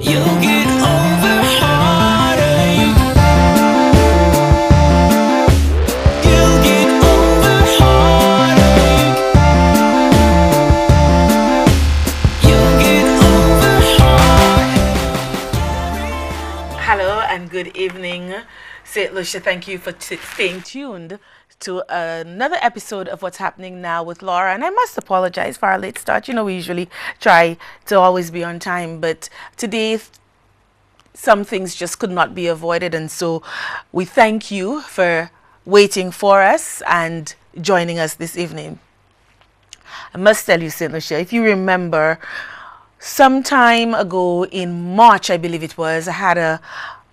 You'll get over heartache. You'll get over heartache. You'll get over heartache. Hello and good evening, St. Lucia. Thank you for staying tuned to another episode of What's Happening Now with Laura. And I must apologize for our late start. You know, we usually try to always be on time, but today some things just could not be avoided. And so we thank you for waiting for us and joining us this evening. I must tell you, St. Lucia, if you remember, some time ago in March, I believe it was, I had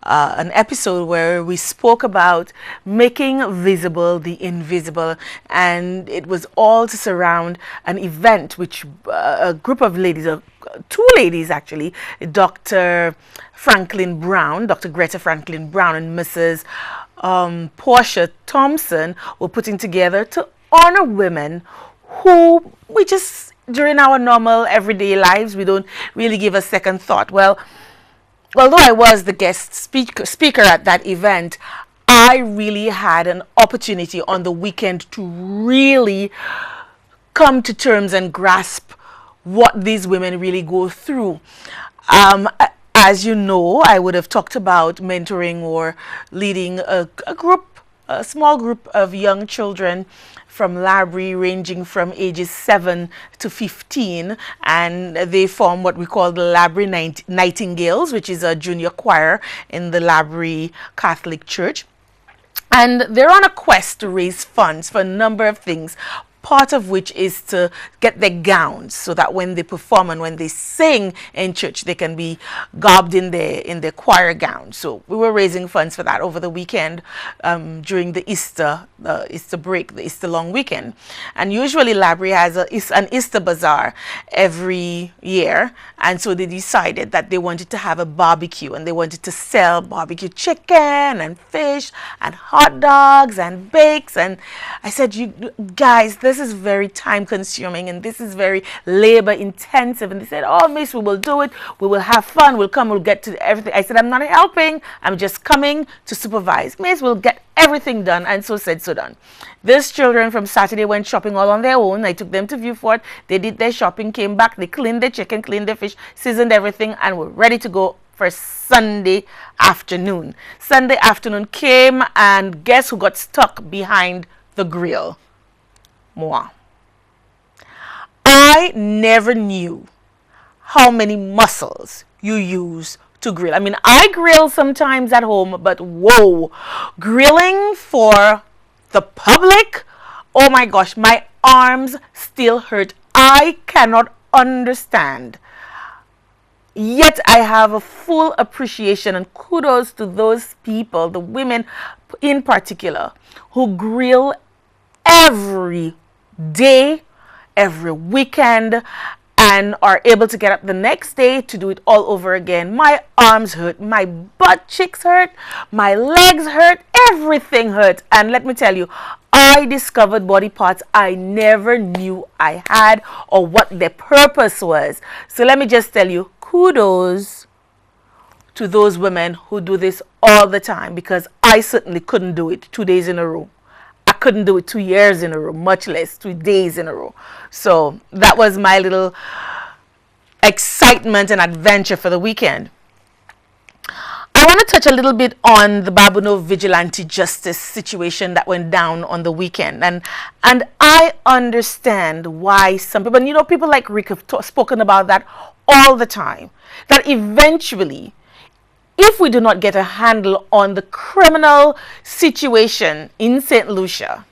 an episode where we spoke about making visible the invisible, and it was all to surround an event which a group of ladies, two ladies actually, Dr. Franklin Brown, Dr. Greta Franklin Brown, and Mrs. Portia Thompson were putting together to honor women who we just, during our normal everyday lives, we don't really give a second thought. Well, although I was the guest speaker at that event, I really had an opportunity on the weekend to really come to terms and grasp what these women really go through. As you know, I would have talked about mentoring or leading a small group of young children from Laborie, ranging from ages 7 to 15, and they form what we call the Laborie Nightingales, which is a junior choir in the Laborie Catholic Church. And they're on a quest to raise funds for a number of things, part of which is to get their gowns so that when they perform and when they sing in church, they can be garbed in their choir gowns. So we were raising funds for that over the weekend during the Easter break, the Easter long weekend. And usually Laborie has an Easter bazaar every year. And so they decided that they wanted to have a barbecue, and they wanted to sell barbecue chicken and fish and hot dogs and bakes. And I said, you guys, this is very time consuming and this is very labor intensive. And they said, oh, miss, we will do it. We will have fun. We'll come. We'll get to everything. I said, I'm not helping. I'm just coming to supervise. Miss, we'll get everything done. And so said, so done. These children from Saturday went shopping all on their own. I took them to Vieux Fort. They did their shopping, came back. They cleaned their chicken, cleaned their fish, seasoned everything, and were ready to go for Sunday afternoon. Sunday afternoon came, and guess who got stuck behind the grill? Moi. I never knew how many muscles you use to grill. I mean, I grill sometimes at home, but whoa, grilling for the public, oh my gosh, my arms still hurt. I cannot understand. Yet I have a full appreciation and kudos to those people, the women in particular, who grill every day, every weekend, and are able to get up the next day to do it all over again. My arms hurt, my butt cheeks hurt, my legs hurt, everything hurt. And let me tell you, I discovered body parts I never knew I had or what their purpose was. So let me just tell you, kudos to those women who do this all the time, because I certainly couldn't do it 2 days in a row. I couldn't do it 2 years in a row, much less 2 days in a row. So that was my little excitement and adventure for the weekend. I want to touch a little bit on the Babonneau vigilante justice situation that went down on the weekend. And I understand why some people, and you know, people like Rick have spoken about that all the time, that eventually, if we do not get a handle on the criminal situation in St. Lucia,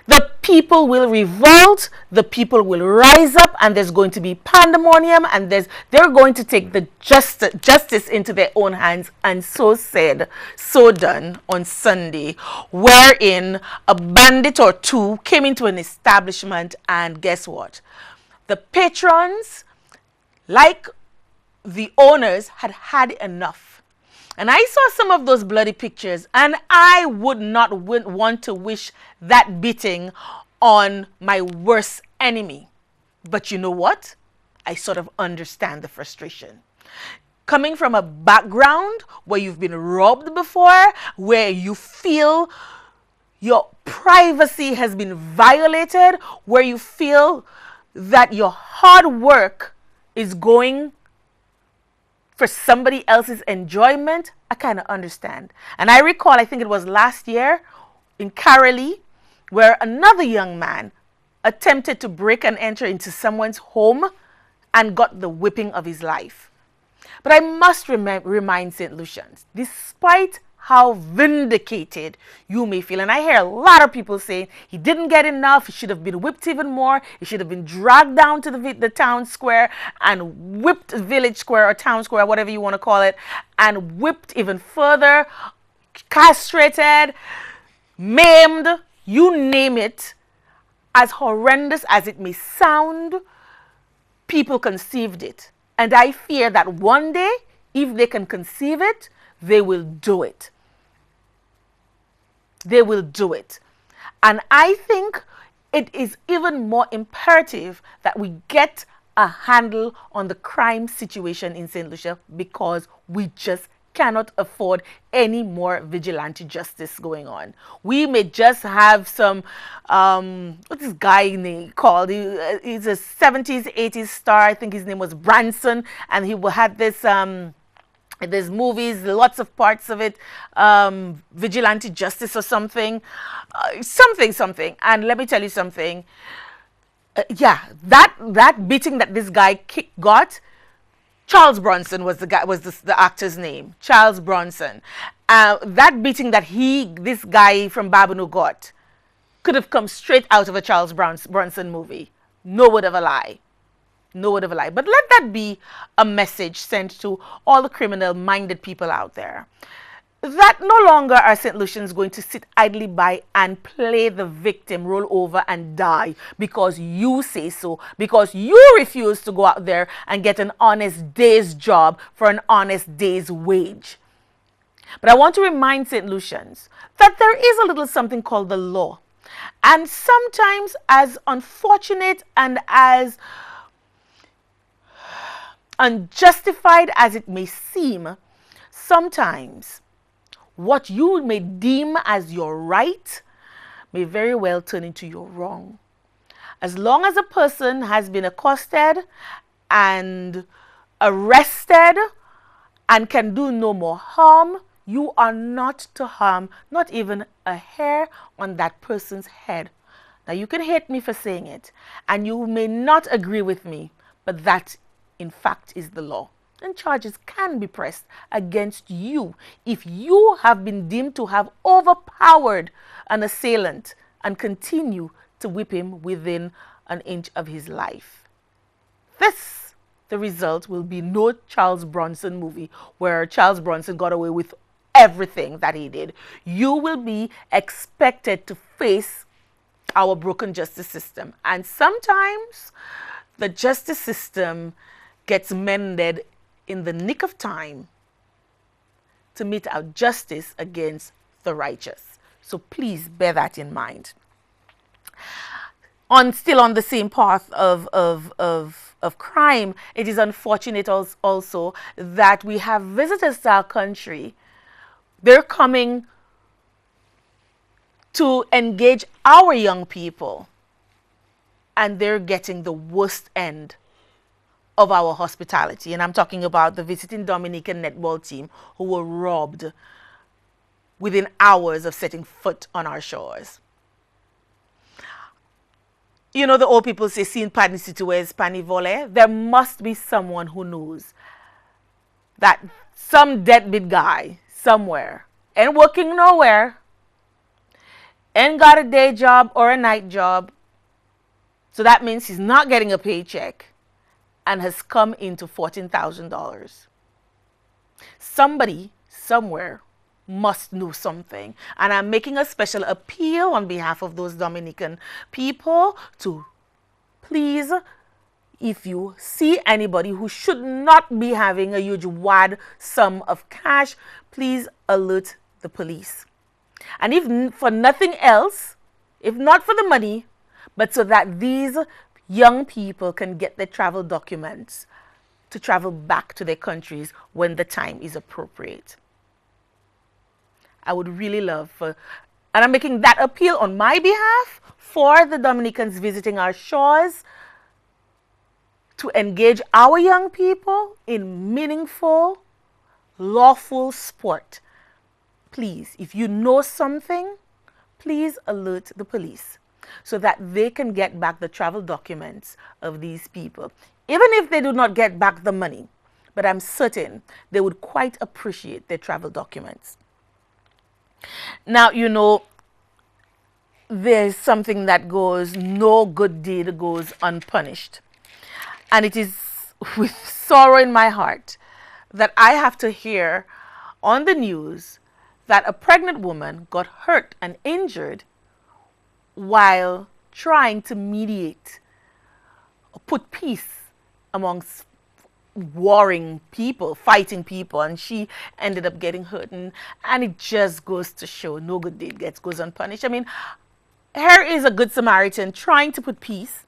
the people will revolt, the people will rise up, and there's going to be pandemonium, and they're going to take the justice into their own hands. And so said, so done on Sunday, wherein a bandit or two came into an establishment, and guess what? The patrons, like the owners, had had enough. And I saw some of those bloody pictures, and I would not want to wish that beating on my worst enemy. But you know what? I sort of understand the frustration. coming from a background where you've been robbed before, where you feel your privacy has been violated, where you feel that your hard work is going for somebody else's enjoyment, I kind of understand. And I recall, I think it was last year in Carolee, where another young man attempted to break and enter into someone's home and got the whipping of his life. But I must remind St. Lucians, despite how vindicated you may feel, and I hear a lot of people saying he didn't get enough, he should have been whipped even more, he should have been dragged down to the town square and whipped, village square or town square, whatever you want to call it, and whipped even further, castrated, maimed, you name it. As horrendous as it may sound, people conceived it. And I fear that one day, if they can conceive it, they will do it. They will do it. And I think it is even more imperative that we get a handle on the crime situation in St. Lucia, because we just cannot afford any more vigilante justice going on. We may just have some, what's this guy name called? He's a 70s, 80s star. I think his name was Branson, and he had this, there's movies, lots of parts of it, vigilante justice or something, something. And let me tell you something. Yeah, that beating that this guy got, Charles Bronson was the guy, was the actor's name, Charles Bronson. That beating that this guy from Babonneau got could have come straight out of a Charles Bronson movie. No word of a lie. No word of a lie. But let that be a message sent to all the criminal-minded people out there, that no longer are St. Lucians going to sit idly by and play the victim, roll over and die because you say so, because you refuse to go out there and get an honest day's job for an honest day's wage. But I want to remind St. Lucians that there is a little something called the law. And sometimes, as unfortunate and as unjustified as it may seem, sometimes what you may deem as your right may very well turn into your wrong. As long as a person has been accosted and arrested and can do no more harm, you are not to harm not even a hair on that person's head. Now, you can hate me for saying it, and you may not agree with me, but that in fact is the law. And charges can be pressed against you if you have been deemed to have overpowered an assailant and continue to whip him within an inch of his life. The result will be no Charles Bronson movie where Charles Bronson got away with everything that he did. You will be expected to face our broken justice system. And sometimes the justice system gets mended in the nick of time to mete out justice against the righteous. So please bear that in mind. Still on the same path of crime, it is unfortunate also that we have visitors to our country. They're coming to engage our young people, and they're getting the worst end of our hospitality. And I'm talking about the visiting Dominican netball team who were robbed within hours of setting foot on our shores. You know, the old people say, "Sin pani situes pani vole." There must be someone who knows that some deadbeat guy somewhere ain't working nowhere, ain't got a day job or a night job, so that means he's not getting a paycheck, and has come into $14,000. Somebody somewhere must know something. And I'm making a special appeal on behalf of those Dominican people to please, if you see anybody who should not be having a huge wad sum of cash, please alert the police. And if for nothing else, if not for the money, but so that these young people can get their travel documents to travel back to their countries when the time is appropriate. I would really love for, and I'm making that appeal on my behalf for the Dominicans visiting our shores to engage our young people in meaningful, lawful sport. Please, if you know something, please alert the police so that they can get back the travel documents of these people. Even if they do not get back the money, but I'm certain they would quite appreciate their travel documents. Now, there's something that goes, no good deed goes unpunished. And it is with sorrow in my heart that I have to hear on the news that a pregnant woman got hurt and injured while trying to mediate or put peace amongst warring people, fighting people, and she ended up getting hurt. And it just goes to show no good deed goes unpunished. I mean, here is a good Samaritan trying to put peace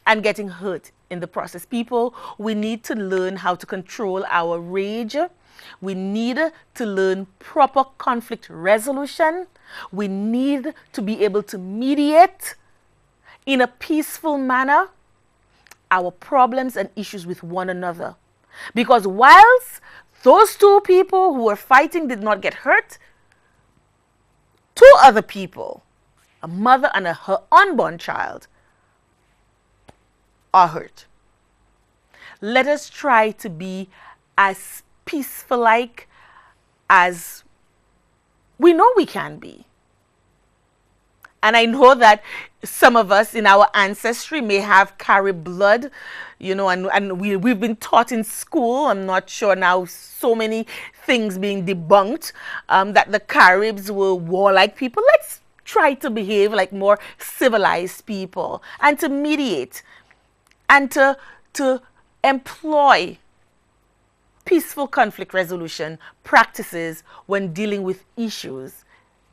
and getting hurt in the process. People, we need to learn how to control our rage. We need to learn proper conflict resolution. We need to be able to mediate in a peaceful manner our problems and issues with one another. Because whilst those two people who were fighting did not get hurt, two other people, a mother and her unborn child, are hurt. Let us try to be as peaceful-like as we know we can be. And I know that some of us in our ancestry may have Carib blood, and we've been taught in school, I'm not sure now, so many things being debunked, that the Caribs were warlike people. Let's try to behave like more civilized people and to mediate and to employ peaceful conflict resolution practices when dealing with issues.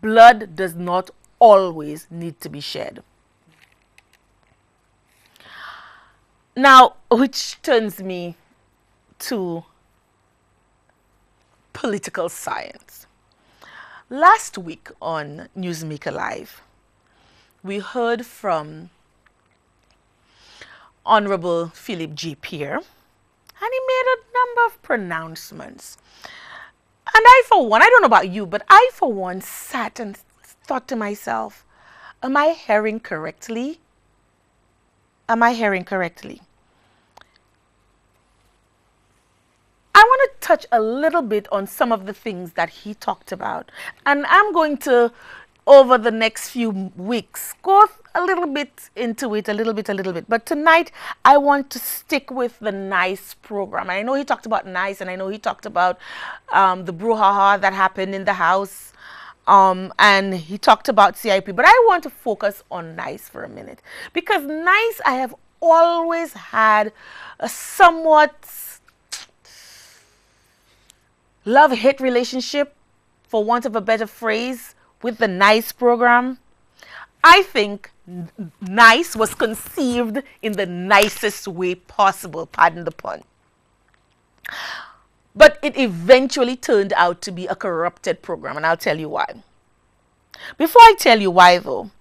Blood does not always need to be shed. Now, which turns me to political science. Last week on Newsmaker Live, we heard from Honorable Philip J. Pierre, and he made a number of pronouncements. And I, for one, I don't know about you, but I, for one, sat and thought to myself, am I hearing correctly? Am I hearing correctly? I want to touch a little bit on some of the things that he talked about. And I'm going to, over the next few weeks, go a little bit into it, a little bit. But tonight, I want to stick with the NICE program. I know he talked about NICE, and I know he talked about the brouhaha that happened in the House. And he talked about CIP, but I want to focus on NICE for a minute, because NICE, I have always had a somewhat love-hate relationship, for want of a better phrase, with the NICE program. I think NICE was conceived in the nicest way possible, pardon the pun. But it eventually turned out to be a corrupted program, and I'll tell you why. Before I tell you why, though,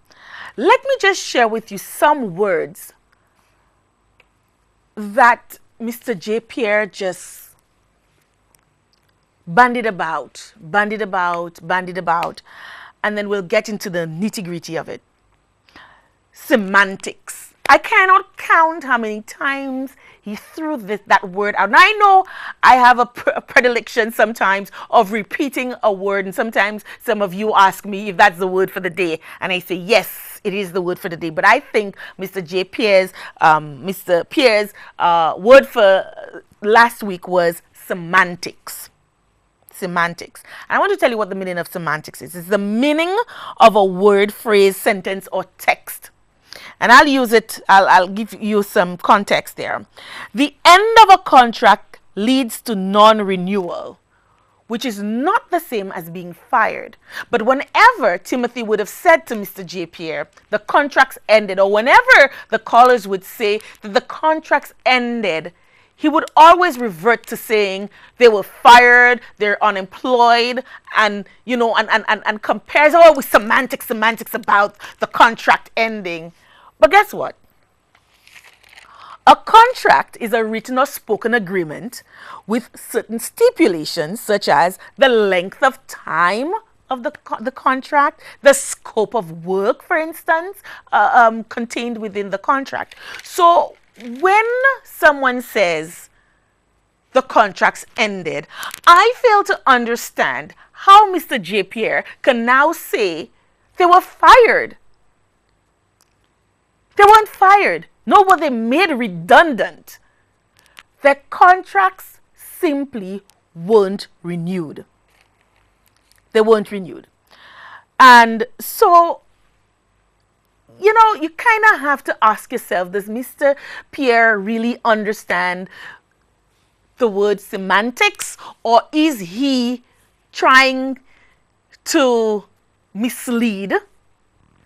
let me just share with you some words that Mr. J. Pierre just bandied about, and then we'll get into the nitty-gritty of it. Semantics. I cannot count how many times he threw that word out. Now, I know I have a predilection sometimes of repeating a word, and sometimes some of you ask me if that's the word for the day, and I say, yes, it is the word for the day. But I think Mr. J. Pierre's, word for last week was semantics. Semantics. I want to tell you what the meaning of semantics is. It's the meaning of a word, phrase, sentence, or text. And I'll use it, I'll give you some context there. The end of a contract leads to non-renewal, which is not the same as being fired. But whenever Timothy would have said to Mr. J. Pierre, the contract's ended, or whenever the callers would say that the contract's ended, he would always revert to saying they were fired, they're unemployed, and and compares with semantics about the contract ending. But guess what? A contract is a written or spoken agreement with certain stipulations, such as the length of time of the contract, the scope of work, for instance, contained within the contract. So when someone says the contract's ended, I fail to understand how Mr. J. Pierre can now say they were fired. They weren't fired. No, but they made redundant. Their contracts simply weren't renewed. They weren't renewed. And so, you kind of have to ask yourself, does Mr. Pierre really understand the word semantics, or is he trying to mislead?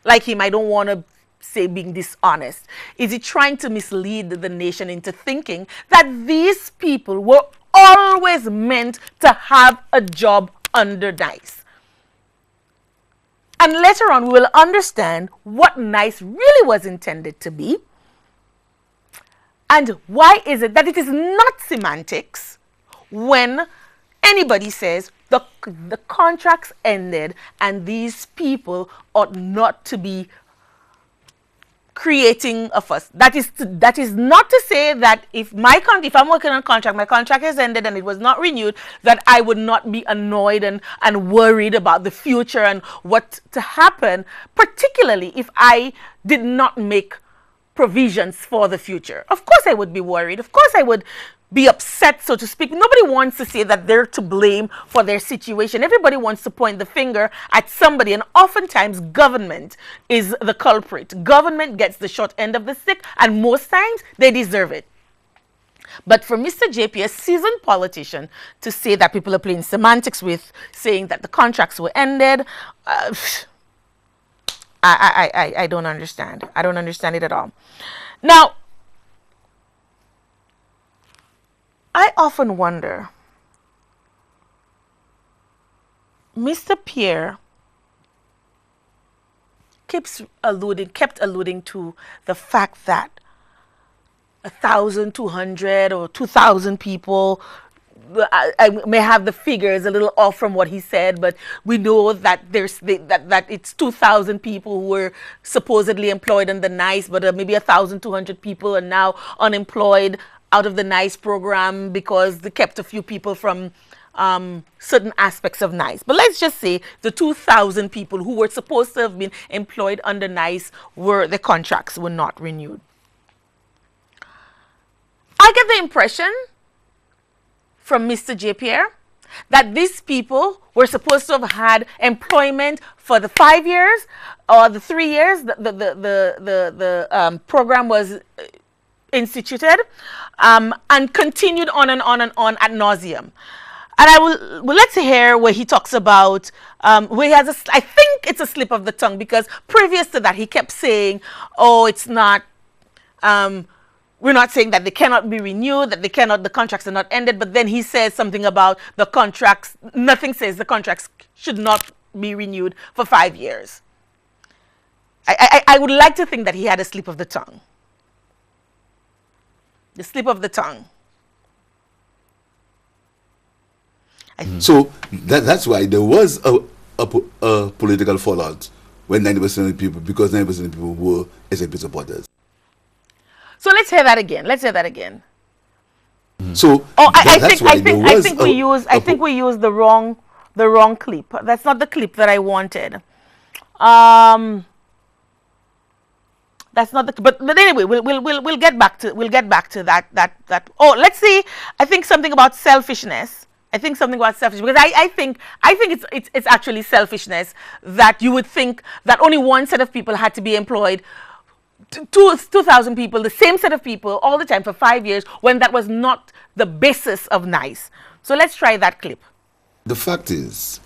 Like him, I don't want to say being dishonest. Is he trying to mislead the nation into thinking that these people were always meant to have a job under NICE? And later on, we will understand what NICE really was intended to be. And why is it that it is not semantics when anybody says the contracts ended and these people ought not to be creating a fuss? That is not to say that if I'm working on a contract, my contract has ended and it was not renewed, that I would not be annoyed and worried about the future and what to happen, particularly if I did not make provisions for the future. Of course I would be worried. Of course I would be upset, so to speak. Nobody wants to say that they're to blame for their situation. Everybody wants to point the finger at somebody, and oftentimes government is the culprit. Government gets the short end of the stick, and most times they deserve it. But for Mr. JP, a seasoned politician, to say that people are playing semantics with saying that the contracts were ended, I don't understand. I don't understand it at all. Now, I often wonder, Mr. Pierre kept alluding to the fact that 1,200 or 2,000 people, I may have the figures a little off from what he said, but we know that that it's 2,000 people who were supposedly employed in the NICE, but maybe 1,200 people are now unemployed out of the NICE program because they kept a few people from certain aspects of NICE. But let's just say the 2,000 people who were supposed to have been employed under NICE their contracts were not renewed. I get the impression from Mr. J. Pierre that these people were supposed to have had employment for the 5 years or the 3 years the program was instituted, and continued on and on and on ad nauseum. And let's hear where he talks about, where he has I think it's a slip of the tongue, because previous to that he kept saying, oh, it's not, we're not saying that they cannot be renewed, that the contracts are not ended, but then he says something about the contracts, nothing says the contracts should not be renewed for 5 years. I would like to think that he had a slip of the tongue. The slip of the tongue. So that's why there was a political fallout when 90% of the people, because 90% of the people were SNP supporters. So let's hear that again. Let's hear that again. So I think we used the wrong clip. That's not the clip that I wanted. That's not the, but anyway, we'll get back to that. Oh, let's see. I think something about selfishness. Because I think it's actually selfishness that you would think that only one set of people had to be employed, 2,000 people, the same set of people all the time for 5 years, when that was not the basis of NICE. So let's try that clip. The fact is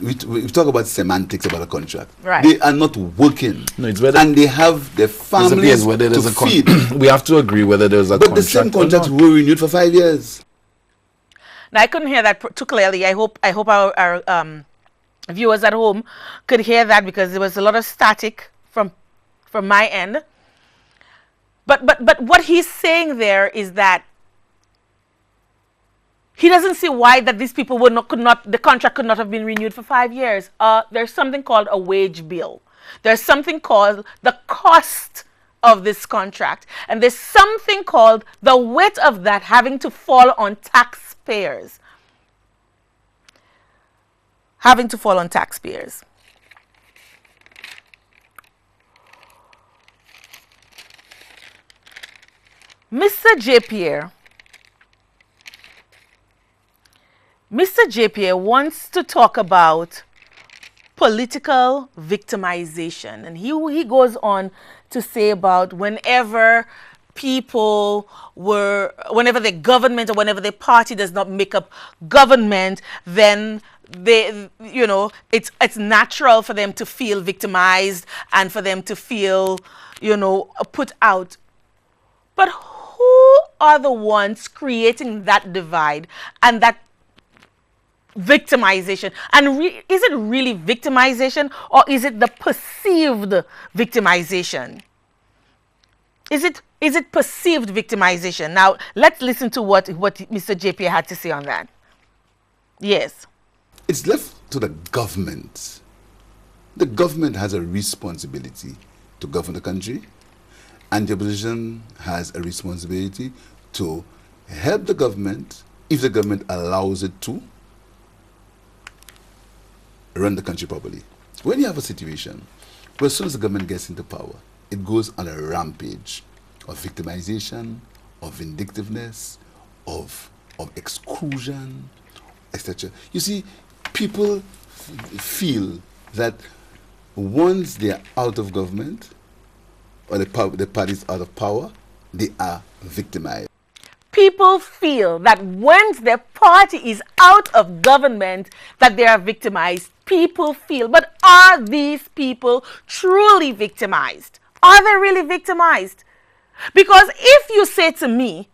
we talk about semantics about a contract. Right. They are not working. No, it's whether- and they have their families whether there's to a feed. we have to agree whether there's a But contract. the same or contracts not. were renewed for 5 years. Now I couldn't hear that too clearly. I hope our viewers at home could hear that, because there was a lot of static from my end. But what he's saying there is that he doesn't see why that these people the contract could not have been renewed for 5 years. There's something called a wage bill. There's something called the cost of this contract. And there's something called the weight of that having to fall on taxpayers. Having to fall on taxpayers. Mr. J. Pierre wants to talk about political victimization, and he goes on to say about whenever the government or whenever the party does not make up government, then it's natural for them to feel victimized and for them to feel put out. But who are the ones creating that divide and that victimization? And is it really victimization, or is it the perceived victimization? Is it perceived victimization? Now let's listen to what Mr. JP had to say on that. Yes. It's left to the government. The government has a responsibility to govern the country, and the opposition has a responsibility to help the government, if the government allows it to, run the country properly. When you have a situation where as soon as the government gets into power, it goes on a rampage of victimization, of vindictiveness, of exclusion, etc. You see, people feel that once they are out of government, or the parties out of power, they are victimized. People feel that once their party is out of government, that they are victimized. People feel, but are these people truly victimized? Are they really victimized? Because if you say to me,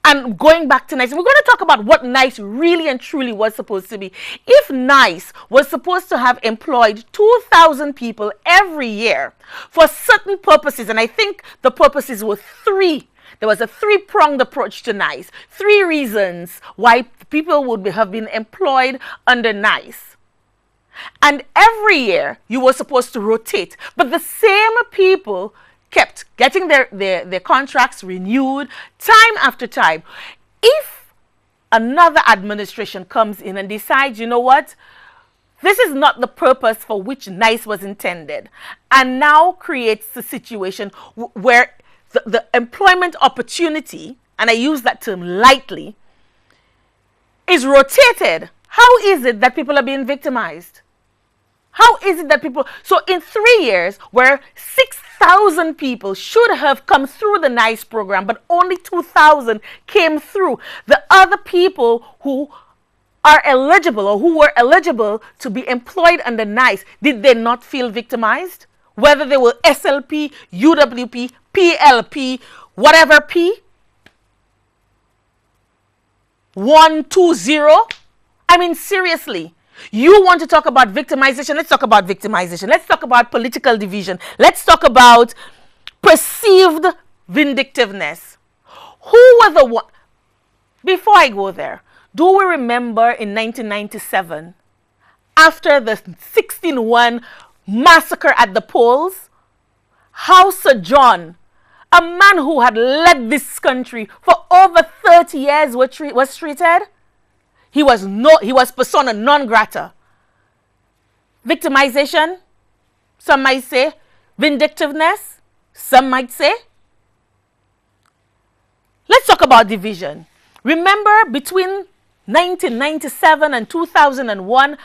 and going back to NICE, we're going to talk about what NICE really and truly was supposed to be. If NICE was supposed to have employed 2,000 people every year for certain purposes, and I think the purposes were three. There was a three-pronged approach to NICE. 3 reasons why people would have been employed under NICE. And every year you were supposed to rotate, but the same people kept getting their contracts renewed time after time. If another administration comes in and decides, you know what, this is not the purpose for which NICE was intended, and now creates the situation where the employment opportunity, and I use that term lightly, is rotated, how is it that people are being victimized? How is it that people... So in 3 years, where 6,000 people should have come through the NICE program, but only 2,000 came through, the other people who are eligible or who were eligible to be employed under NICE, did they not feel victimized? Whether they were SLP, UWP, PLP, whatever P, 120. I mean, seriously. You want to talk about victimization? Let's talk about victimization. Let's talk about political division. Let's talk about perceived vindictiveness. Who were the one? Before I go there, do we remember in 1997, after the 16-1 massacre at the polls, how Sir John, a man who had led this country for over 30 years, was treated? He was persona non grata. Victimization, some might say. Vindictiveness, some might say. Let's talk about division. Remember between 1997 and 2001,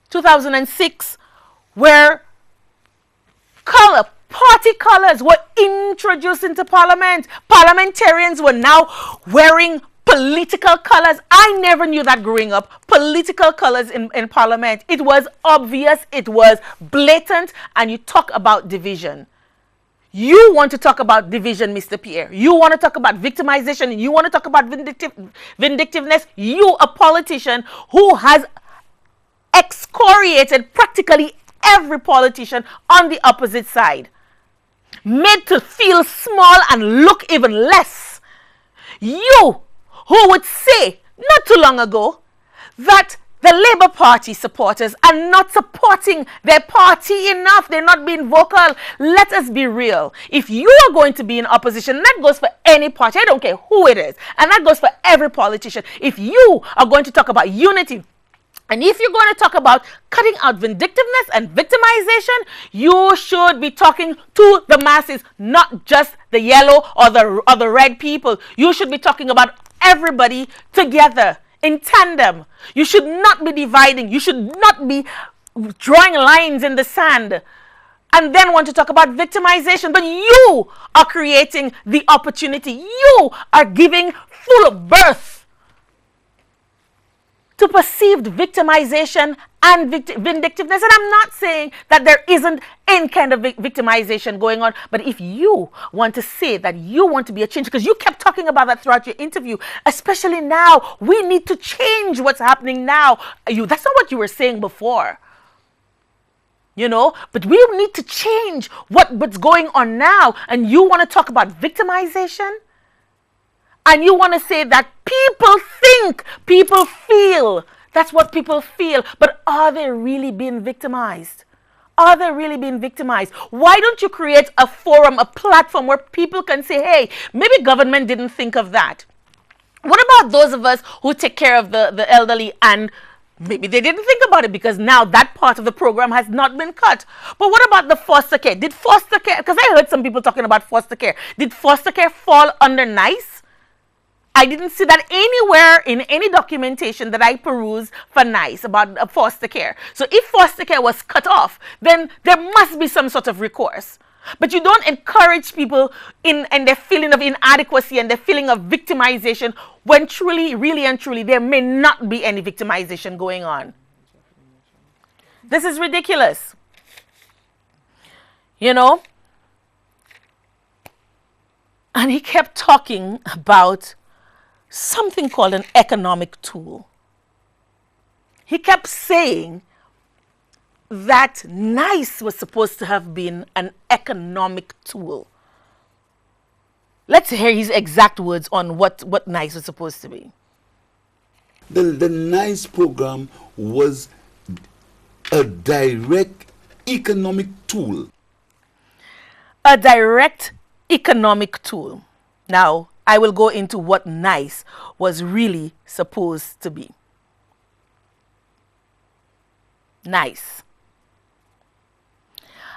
2006, where party colors were introduced into parliament. Parliamentarians were now wearing political colors. I never knew that growing up. Political colors in Parliament. It was obvious, it was blatant, and you talk about division. You want to talk about division, Mr. Pierre. You want to talk about victimization, and you want to talk about vindictiveness. You, a politician who has excoriated practically every politician on the opposite side, made to feel small and look even less. You, who would say not too long ago that the Labour Party supporters are not supporting their party enough. They're not being vocal. Let us be real. If you are going to be in opposition, and that goes for any party, I don't care who it is, and that goes for every politician. If you are going to talk about unity, and if you're going to talk about cutting out vindictiveness and victimization, you should be talking to the masses, not just the yellow or the red people. You should be talking about everybody together, in tandem. You should not be dividing. You should not be drawing lines in the sand and then want to talk about victimization. But you are creating the opportunity. You are giving full birth to perceived victimization and vindictiveness. And I'm not saying that there isn't any kind of victimization going on, but if you want to say that you want to be a change, because you kept talking about that throughout your interview, especially now, we need to change what's happening now. That's not what you were saying before. But we need to change what's going on now, and you want to talk about victimization? And you want to say that people think, people feel. That's what people feel. But are they really being victimized? Are they really being victimized? Why don't you create a forum, a platform where people can say, hey, maybe government didn't think of that. What about those of us who take care of the elderly, and maybe they didn't think about it because now that part of the program has not been cut. But what about the foster care? Did foster care, because I heard some people talking about foster care, did foster care fall under NICE? I didn't see that anywhere in any documentation that I perused for NICE about foster care. So if foster care was cut off, then there must be some sort of recourse. But you don't encourage people in their feeling of inadequacy and their feeling of victimization when truly, really and truly, there may not be any victimization going on. This is ridiculous. And he kept talking about something called an economic tool. He kept saying that NICE was supposed to have been an economic tool. Let's hear his exact words on what NICE was supposed to be. The NICE program was a direct economic tool. A direct economic tool. Now, I will go into what NICE was really supposed to be. NICE.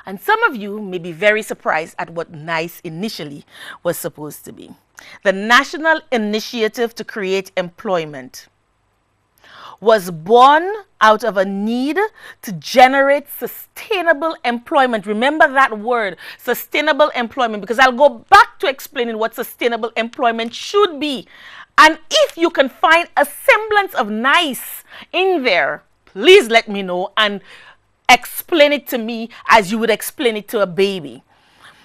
And some of you may be very surprised at what NICE initially was supposed to be. The National Initiative to Create Employment was born out of a need to generate sustainable employment. Remember that word, sustainable employment, because I'll go back to explaining what sustainable employment should be. And if you can find a semblance of NICE in there, please let me know and explain it to me as you would explain it to a baby.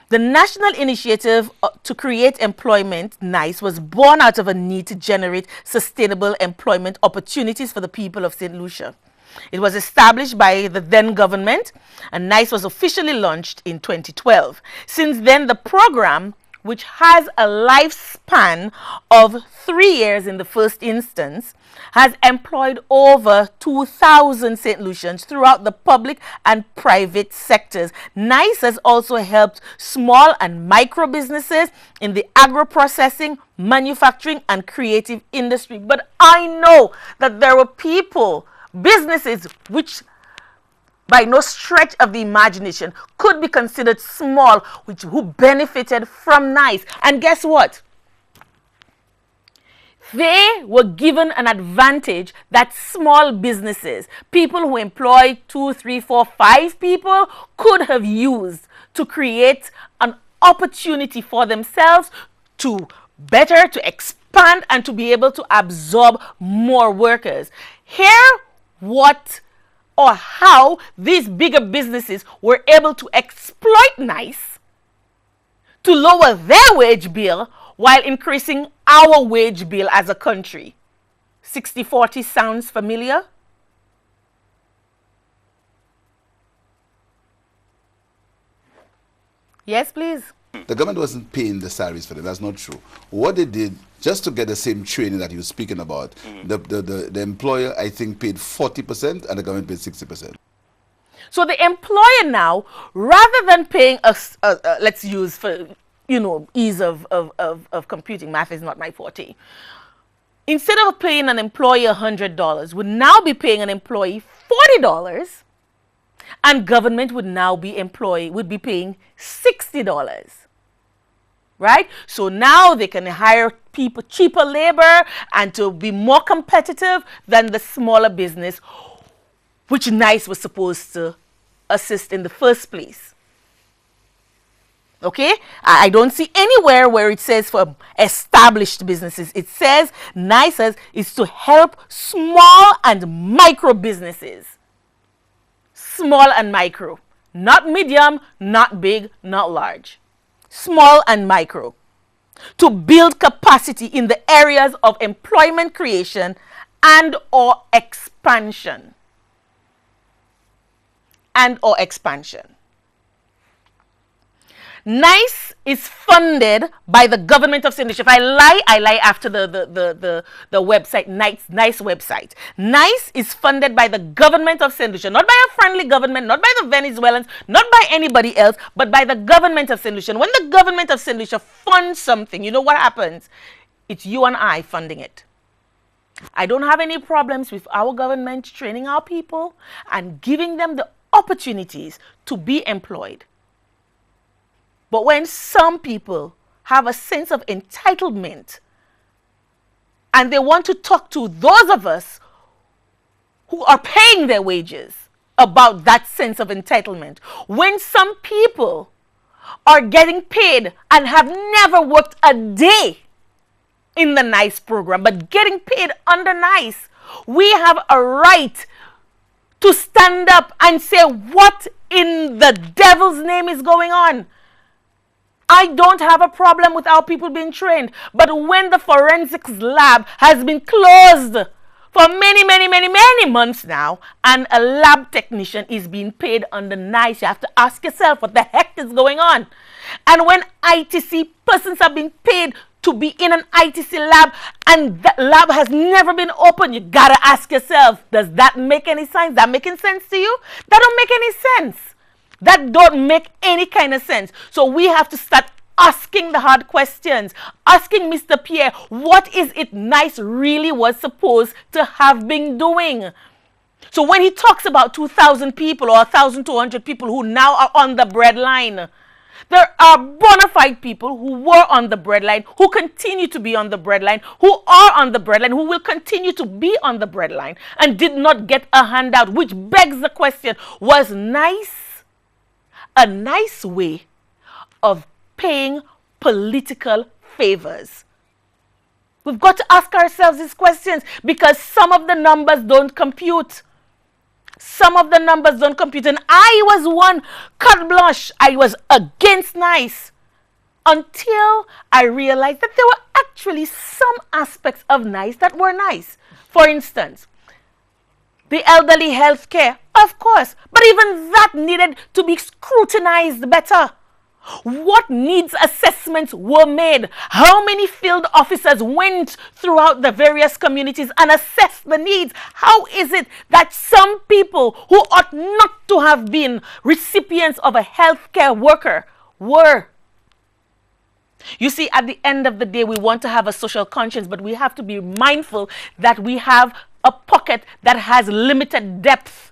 The National Initiative to Create Employment, NICE, was born out of a need to generate sustainable employment opportunities for the people of St. Lucia. It was established by the then government, and NICE was officially launched in 2012. Since then, the program, which has a lifespan of 3 years in the first instance, has employed over 2,000 St. Lucians throughout the public and private sectors. NICE has also helped small and micro businesses in the agro-processing, manufacturing, and creative industry. But I know that there were people, businesses, which by no stretch of the imagination could be considered small, who benefited from NICE. And guess what? They were given an advantage that small businesses, people who employ 2, 3, 4, 5 people, could have used to create an opportunity for themselves to expand expand and to be able to absorb more workers. Here, what or how these bigger businesses were able to exploit NICE to lower their wage bill while increasing our wage bill as a country. 60-40 sounds familiar? Yes, please. The government wasn't paying the salaries for them. That's not true. What they did, just to get the same training that you were speaking about, the employer, I think, paid 40% and the government paid 60%. So the employer now, rather than paying us, let's use for, ease of computing, math is not my forte. Instead of paying an employee $100, would now be paying an employee $40, and government would now be paying $60. Right? So now they can hire people, cheaper labor, and to be more competitive than the smaller business, which NICE was supposed to assist in the first place. Okay? I don't see anywhere where it says for established businesses. It says NICE is to help small and micro businesses. Small and micro. Not medium, not big, not large. Small and micro. To build capacity in the areas of employment creation and or expansion. NICE is funded by the government of St. Lucia. If I lie after the website, NICE website. NICE is funded by the government of St. Lucia, not by a friendly government, not by the Venezuelans, not by anybody else, but by the government of St. Lucia. When the government of St. Lucia funds something, you know what happens? It's you and I funding it. I don't have any problems with our government training our people and giving them the opportunities to be employed. But when some people have a sense of entitlement and they want to talk to those of us who are paying their wages about that sense of entitlement, when some people are getting paid and have never worked a day in the NICE program, but getting paid under NICE, we have a right to stand up and say, what in the devil's name is going on? I don't have a problem with our people being trained. But when the forensics lab has been closed for many months now, and a lab technician is being paid under NICE, you have to ask yourself what the heck is going on. And when ITC persons are being paid to be in an ITC lab and that lab has never been opened, you gotta ask yourself, does that make any sense? That making sense to you? That don't make any sense. That don't make any kind of sense. So we have to start asking the hard questions. Asking Mr. Pierre, what is it NICE really was supposed to have been doing? So when he talks about 2,000 people or 1,200 people who now are on the breadline, there are bona fide people who were on the breadline, who continue to be on the breadline, who are on the breadline, who will continue to be on the breadline, and did not get a handout, which begs the question, was NICE a nice way of paying political favors? We've got to ask ourselves these questions because some of the numbers don't compute. Some of the numbers don't compute. And I was one, carte blanche, I was against NICE until I realized that there were actually some aspects of NICE that were nice. For instance, the elderly health care, of course, but even that needed to be scrutinized better. What needs assessments were made? How many field officers went throughout the various communities and assessed the needs? How is it that some people who ought not to have been recipients of a healthcare worker were? You see, at the end of the day, we want to have a social conscience, but we have to be mindful that we have a pocket that has limited depth.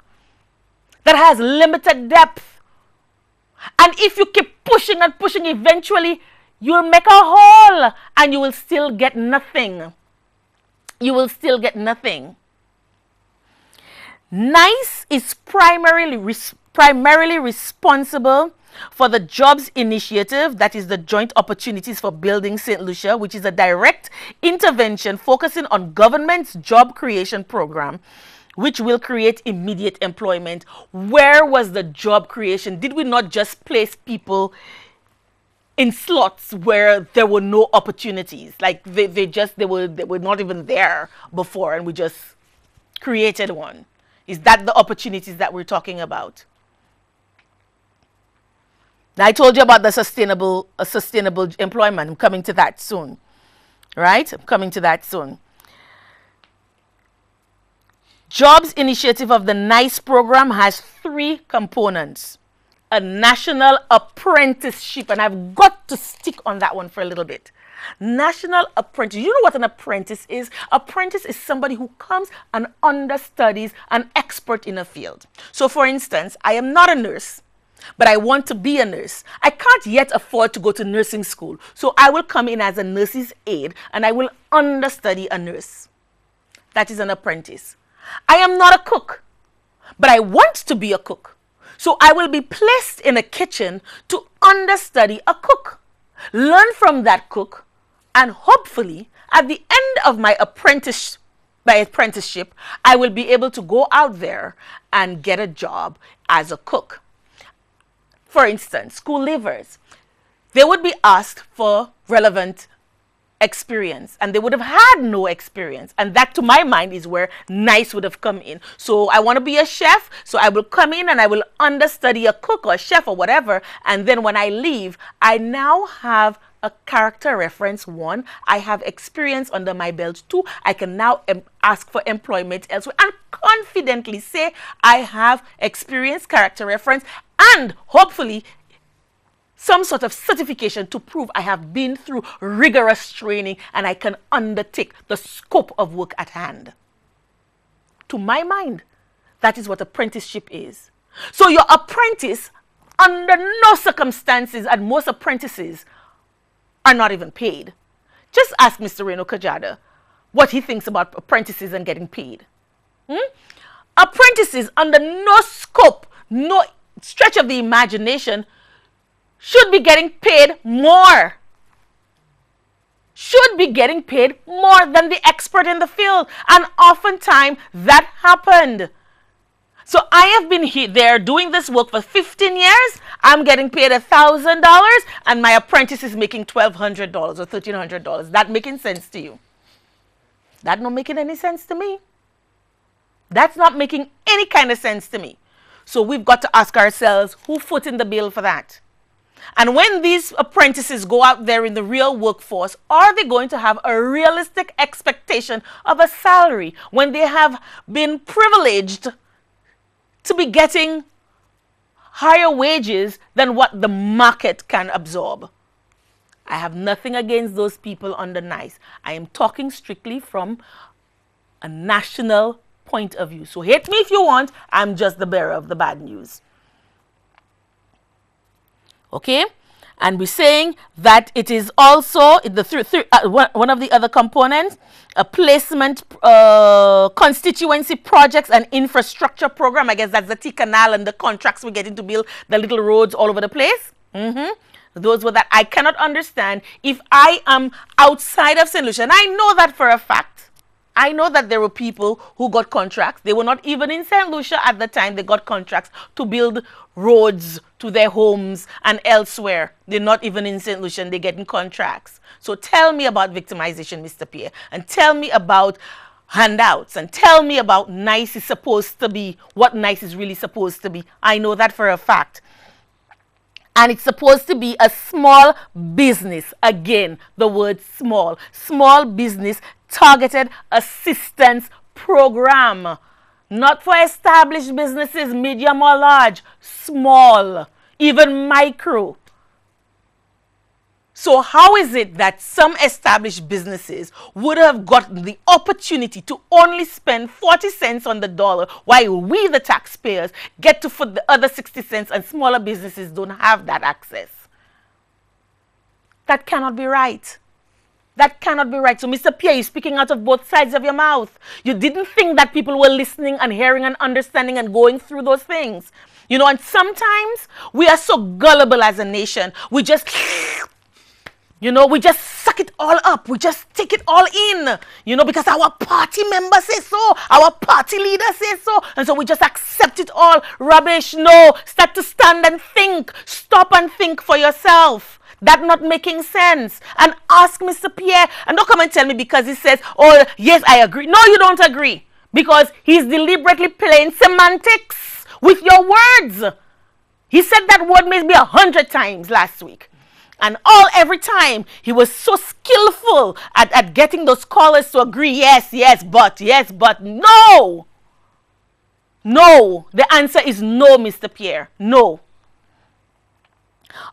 And if you keep pushing and pushing, eventually you'll make a hole and you will still get nothing. NICE is primarily responsible For the Jobs Initiative, that is the Joint Opportunities for Building St. Lucia, which is a direct intervention focusing on government's job creation program, which will create immediate employment. Where was the job creation? Did we not just place people in slots where there were no opportunities? Like they were not even there before, and we just created one. Is that the opportunities that we're talking about? Now, I told you about the sustainable employment. I'm coming to that soon. Right? I'm coming to that soon. Jobs Initiative of the NICE program has 3 components. A national apprenticeship, and I've got to stick on that one for a little bit. National apprentice. You know what an apprentice is? Apprentice is somebody who comes and understudies an expert in a field. So for instance, I am not a nurse, but I want to be a nurse. I can't yet afford to go to nursing school. So I will come in as a nurse's aide and I will understudy a nurse. That is an apprentice. I am not a cook, but I want to be a cook. So I will be placed in a kitchen to understudy a cook, learn from that cook, and hopefully at the end of my apprenticeship, I will be able to go out there and get a job as a cook. For instance, school leavers, they would be asked for relevant experience, and they would have had no experience, and that to my mind is where NICE would have come in. So I want to be a chef, so I will come in and I will understudy a cook or a chef or whatever, and then when I leave, I now have a character reference. 1, I have experience under my belt. 2, I can now ask for employment elsewhere and confidently say I have experience, character reference, and hopefully some sort of certification to prove I have been through rigorous training and I can undertake the scope of work at hand. To my mind, that is what apprenticeship is. So your apprentice, under no circumstances, and most apprentices are not even paid. Just ask Mr. Reno Kajada what he thinks about apprentices and getting paid. Apprentices, under no scope, no stretch of the imagination, should be getting paid more. Should be getting paid more than the expert in the field. And oftentimes that happened. So I have been there doing this work for 15 years. I'm getting paid $1,000 and my apprentice is making $1,200 or $1,300. That making sense to you? That not making any sense to me. That's not making any kind of sense to me. So we've got to ask ourselves, who footing the bill for that? And when these apprentices go out there in the real workforce, are they going to have a realistic expectation of a salary when they have been privileged to be getting higher wages than what the market can absorb? I have nothing against those people under NICE. I am talking strictly from a national point of view. So hate me if you want, I'm just the bearer of the bad news. Okay? And we're saying that it is also one of the other components, a placement constituency projects and infrastructure program. I guess that's the T Canal and the contracts we're getting to build the little roads all over the place. Those were that I cannot understand if I am outside of St. Lucia. And I know that for a fact. I know that there were people who got contracts. They were not even in St. Lucia at the time. They got contracts to build roads to their homes and elsewhere. They're not even in St. Lucia and they're getting contracts. So tell me about victimization, Mr. Pierre, and tell me about handouts, and tell me about NICE is supposed to be, what NICE is really supposed to be. I know that for a fact. And it's supposed to be a small business. Again, the word small. Small business targeted assistance program. Not for established businesses, medium or large. Small, even micro. So how is it that some established businesses would have gotten the opportunity to only spend 40 cents on the dollar while we, the taxpayers, get to foot the other 60 cents and smaller businesses don't have that access? That cannot be right. That cannot be right. So, Mr. Pierre, you're speaking out of both sides of your mouth. You didn't think that people were listening and hearing and understanding and going through those things. You know, and sometimes we are so gullible as a nation. We just, you know, we just suck it all up. We just take it all in, you know, because our party member says so, our party leader says so, and so we just accept it all. Rubbish. No, start to stand and think. Stop and think for yourself. That not making sense. And ask Mr. Pierre, and don't come and tell me because he says, oh, yes, I agree. No, you don't agree, because he's deliberately playing semantics with your words. He said that word maybe 100 times last week. And every time he was so skillful at getting those callers to agree, yes, but no. No. The answer is no, Mr. Pierre. No.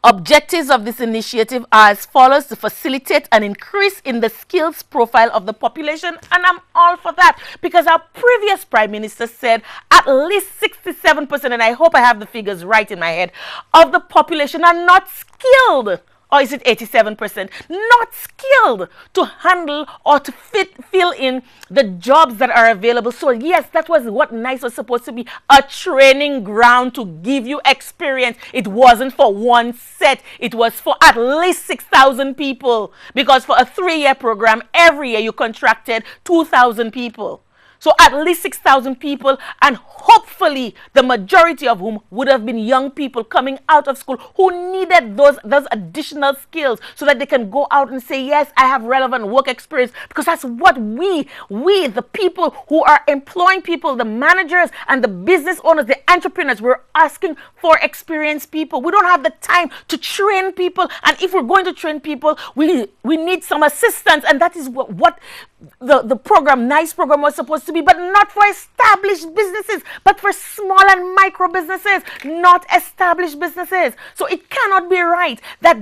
Objectives of this initiative are as follows: to facilitate an increase in the skills profile of the population, and I'm all for that, because our previous Prime Minister said at least 67%, and I hope I have the figures right in my head, of the population are not skilled. Or is it 87%? Not skilled to handle or to fill in the jobs that are available. So yes, that was what NICE was supposed to be, a training ground to give you experience. It wasn't for one set. It was for at least 6,000 people. Because for a 3-year program, every year you contracted 2,000 people. So at least 6,000 people, and hopefully the majority of whom would have been young people coming out of school who needed those additional skills so that they can go out and say, yes, I have relevant work experience, because that's what we, the people who are employing people, the managers and the business owners, the entrepreneurs, we're asking for experienced people. We don't have the time to train people, and if we're going to train people, we need some assistance, and that is what the program, NICE program, was supposed to be, but not for established businesses, but for small and micro businesses, not established businesses. So it cannot be right that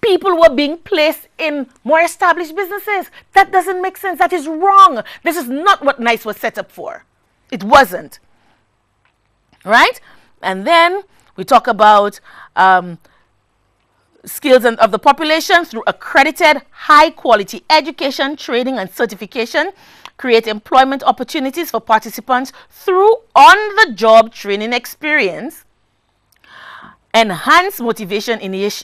people were being placed in more established businesses. That doesn't make sense. That is wrong. This is not what NICE was set up for. It wasn't. Right? And then we talk about skills of the population through accredited high quality education, training and certification, create employment opportunities for participants through on-the-job training experience, enhance motivation,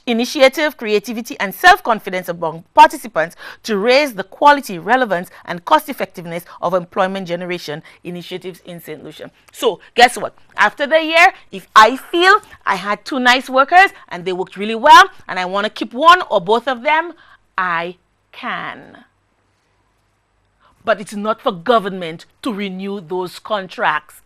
initiative, creativity and self-confidence among participants to raise the quality, relevance and cost-effectiveness of employment generation initiatives in St. Lucia. So guess what? After the year, if I feel I had 2 nice workers and they worked really well and I want to keep one or both of them, I can. But it's not for government to renew those contracts.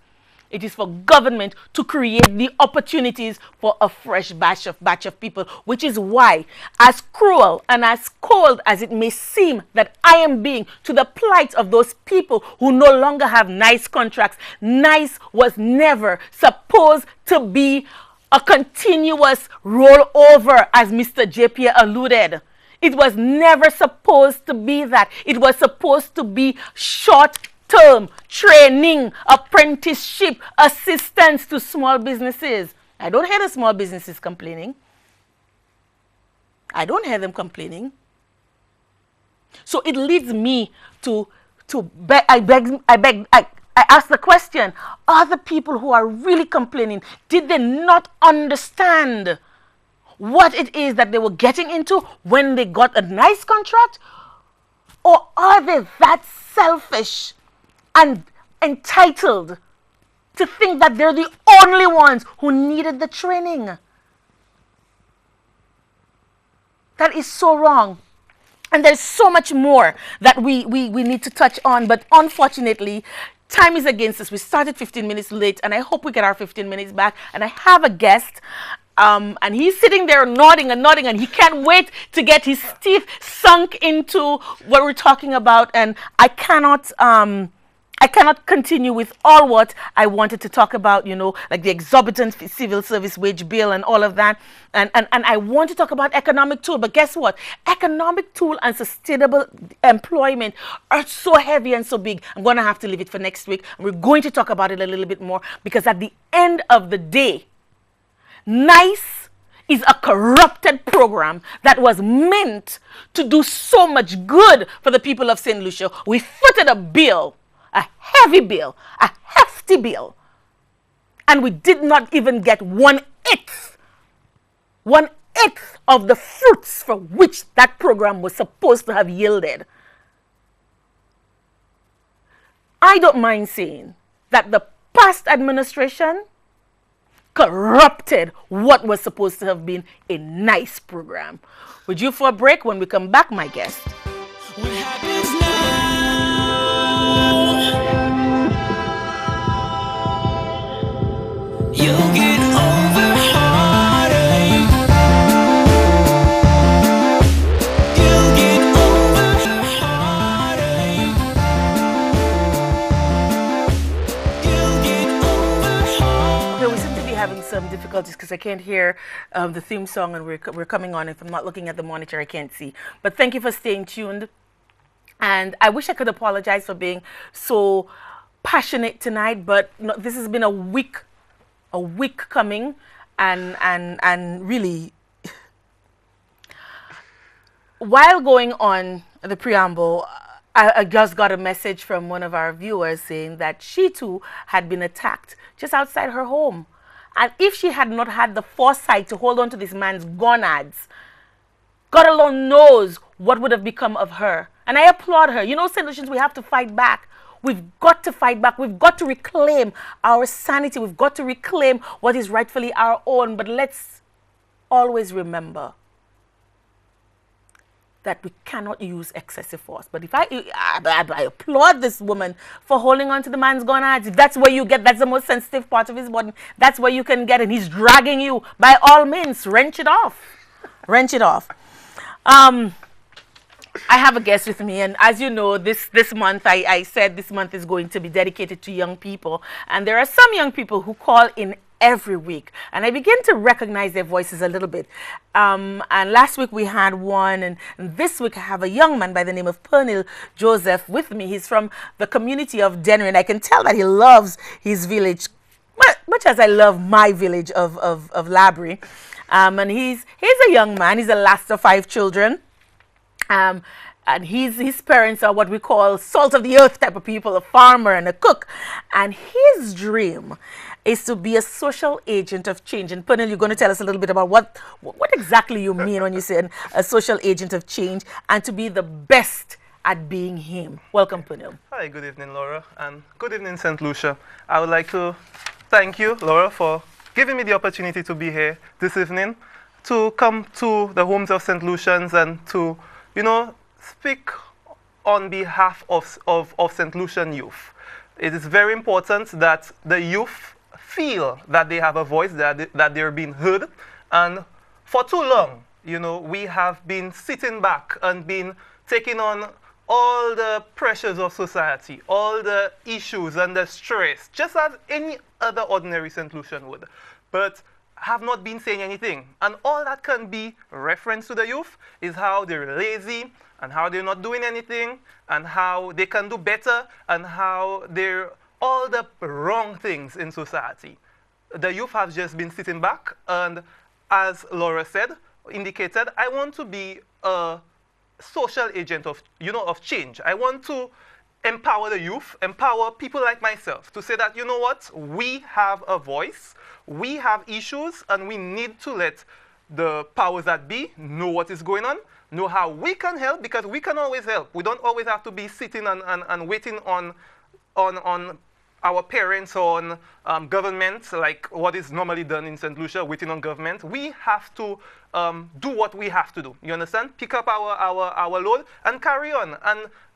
It is for government to create the opportunities for a fresh batch of people, which is why, as cruel and as cold as it may seem that I am being to the plight of those people who no longer have NICE contracts, NICE was never supposed to be a continuous rollover, as Mr. JP alluded. It was never supposed to be that. It was supposed to be short-term training, apprenticeship, assistance to small businesses. I don't hear the small businesses complaining. I don't hear them complaining. So it leads me to I ask the question, are the people who are really complaining, did they not understand what it is that they were getting into when they got a NICE contract? Or are they that selfish and entitled to think that they're the only ones who needed the training? That is so wrong. And there's so much more that we need to touch on, but unfortunately, time is against us. We started 15 minutes late, and I hope we get our 15 minutes back. And I have a guest, and he's sitting there nodding, and he can't wait to get his teeth sunk into what we're talking about. And I cannot continue with all what I wanted to talk about, you know, like the exorbitant civil service wage bill and all of that. And I want to talk about economic tool, but guess what? Economic tool and sustainable employment are so heavy and so big. I'm going to have to leave it for next week. And we're going to talk about it a little bit more, because at the end of the day, NICE is a corrupted program that was meant to do so much good for the people of St. Lucia. We footed a bill, a heavy bill, a hefty bill, and we did not even get 1/8 of the fruits for which that program was supposed to have yielded. I don't mind saying that the past administration corrupted what was supposed to have been a nice program. Would you for a break? When we come back, my guest? What happens now? You'll get over heartache. You'll get over heartache. You'll get over heartache. Okay, we seem to be having some difficulties because I can't hear the theme song, and we're coming on. If I'm not looking at the monitor, I can't see. But thank you for staying tuned. And I wish I could apologize for being so passionate tonight, but no, this has been a week coming, and really, while going on the preamble, I just got a message from one of our viewers saying that she too had been attacked just outside her home. And if she had not had the foresight to hold on to this man's gonads, God alone knows what would have become of her. And I applaud her. You know, St. Lucians, we have to fight back. We've got to fight back. We've got to reclaim our sanity. We've got to reclaim what is rightfully our own. But let's always remember that we cannot use excessive force. But if I applaud this woman for holding on to the man's gonads. If that's where you get, that's the most sensitive part of his body, that's where you can get, and he's dragging you, by all means, wrench it off. Wrench it off. I have a guest with me, and as you know, this month, I said this month is going to be dedicated to young people, and there are some young people who call in every week, and I begin to recognize their voices a little bit. And last week we had one, and this week I have a young man by the name of Pernil Joseph with me. He's from the community of Dennery, and I can tell that he loves his village much as I love my village of Labrie. And he's a young man. He's the last of 5 children. And his parents are what we call salt of the earth type of people, a farmer and a cook. And his dream is to be a social agent of change. And Pernil, you're going to tell us a little bit about what exactly you mean when you say a social agent of change, and to be the best at being him. Welcome, Pernil. Hi, good evening, Laura, and good evening, St. Lucia. I would like to thank you, Laura, for giving me the opportunity to be here this evening, to come to the homes of St. Lucians and to, speak on behalf of St. Lucian youth. It is very important that the youth feel that they have a voice, that they're being heard. And for too long, we have been sitting back and been taking on all the pressures of society, all the issues and the stress, just as any other ordinary St. Lucian would, but have not been saying anything. And all that can be reference to the youth is how they're lazy, and how they're not doing anything, and how they can do better, and how they're all the wrong things in society. The youth have just been sitting back, and as Laura indicated, I want to be a social agent of change. I want to empower the youth, empower people like myself to say that, you know what, we have a voice, we have issues, and we need to let the powers that be know what is going on, know how we can help, because we can always help. We don't always have to be sitting and waiting on our parents, on government, like what is normally done in St. Lucia, waiting on government. We have to do what we have to do. You understand? Pick up our load and carry on,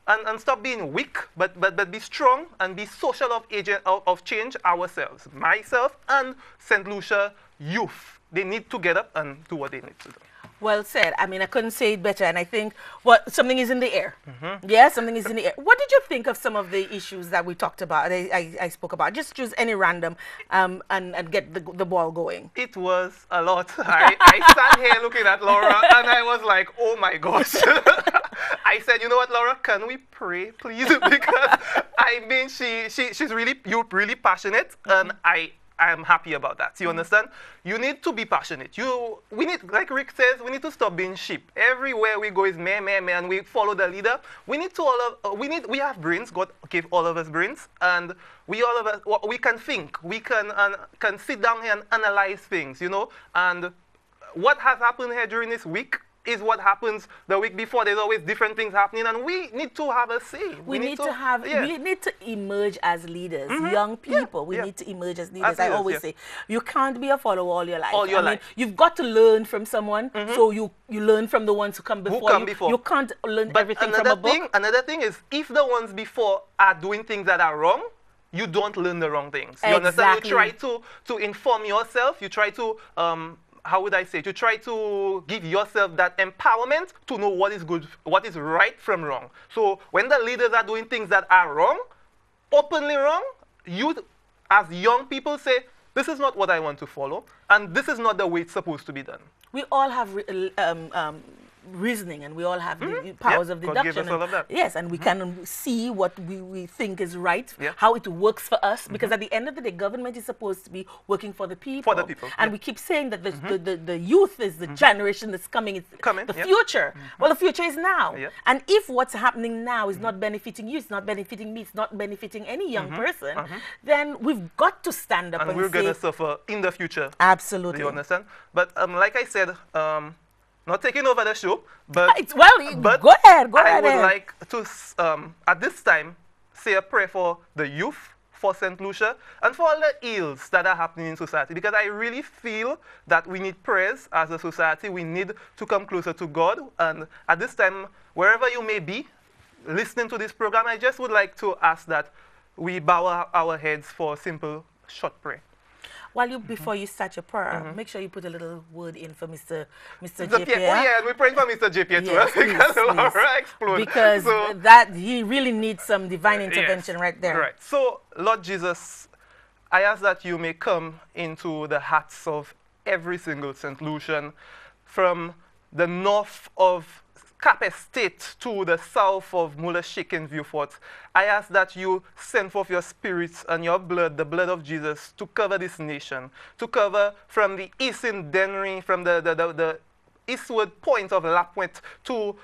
and stop being weak, but be strong and be social agent of change ourselves. Myself and St. Lucia youth, they need to get up and do what they need to do. Well said. I mean, I couldn't say it better. And I think something is in the air. Mm-hmm. Yeah, something is in the air. What did you think of some of the issues that we talked about, I spoke about? Just choose any random and get the ball going. It was a lot. I sat here looking at Laura and I was like, oh my gosh. I said, you know what, Laura, can we pray, please? Because I mean, you're really passionate, and I I'm happy about that. You understand? You need to be passionate. We need, like Rick says, we need to stop being sheep. Everywhere we go is me, and we follow the leader. We need to we have brains. God gave all of us brains, and we can think. We can sit down here and analyze things, you know. And what has happened here during this week is what happens the week before. There's always different things happening, and we need to have a say. We need to emerge as leaders, young people. We need to emerge as leaders. I always say, you can't be a follower all your life. All your life. You've got to learn from someone, so you learn from the ones who come before you. You can't learn everything from a book. Another thing is, if the ones before are doing things that are wrong, you don't learn the wrong things. You understand? You try to inform yourself. You try to how would I say it? You try to give yourself that empowerment to know what is good, what is right from wrong. So when the leaders are doing things that are wrong, openly wrong, you as young people say, this is not what I want to follow, and this is not the way it's supposed to be done. We all have reasoning, and we all have the powers of God deduction. gave us all of that. Yes, and we can see what we think is right, how it works for us, because at the end of the day, government is supposed to be working for the people. For the people. And we keep saying that the youth is the generation that's coming, it's the future. Well, the future is now. And if what's happening now is not benefiting you, it's not benefiting me, it's not benefiting any young person, then we've got to stand up and we're say, going to suffer in the future. Absolutely. Do you understand? But like I said, not taking over the show, but go ahead. I would like to, at this time, say a prayer for the youth, for St. Lucia, and for all the ills that are happening in society, because I really feel that we need prayers as a society. We need to come closer to God, and at this time, wherever you may be, listening to this program, I just would like to ask that we bow our heads for a simple, short prayer. Before you start your prayer, make sure you put a little word in for Mr. JP. JP. Oh yeah, and we're praying for Mr. JP too. Yes, please. Because he really needs some divine intervention right there. Right. So, Lord Jesus, I ask that you may come into the hearts of every single St. Lucian, from the north of Cap Estate to the south of Mulashik and Vieux Fort. I ask that you send forth your spirits and your blood, the blood of Jesus, to cover this nation, to cover from the east in Dennery, from the eastward point of Lapointe to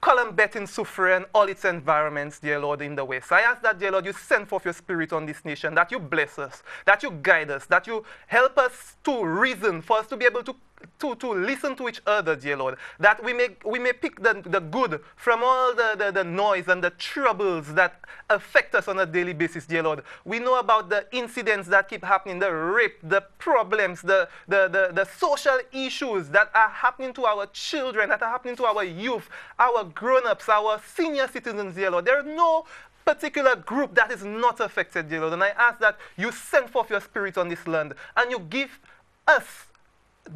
Columbet in Soufrière and all its environments, dear Lord, in the west. I ask that, dear Lord, you send forth your spirit on this nation, that you bless us, that you guide us, that you help us to reason, for us to be able to listen to each other, dear Lord, that we may pick the good from all the noise and the troubles that affect us on a daily basis, dear Lord. We know about the incidents that keep happening, the rape, the problems, the social issues that are happening to our children, that are happening to our youth, our grown-ups, our senior citizens, dear Lord. There is no particular group that is not affected, dear Lord. And I ask that you send forth your spirit on this land, and you give us,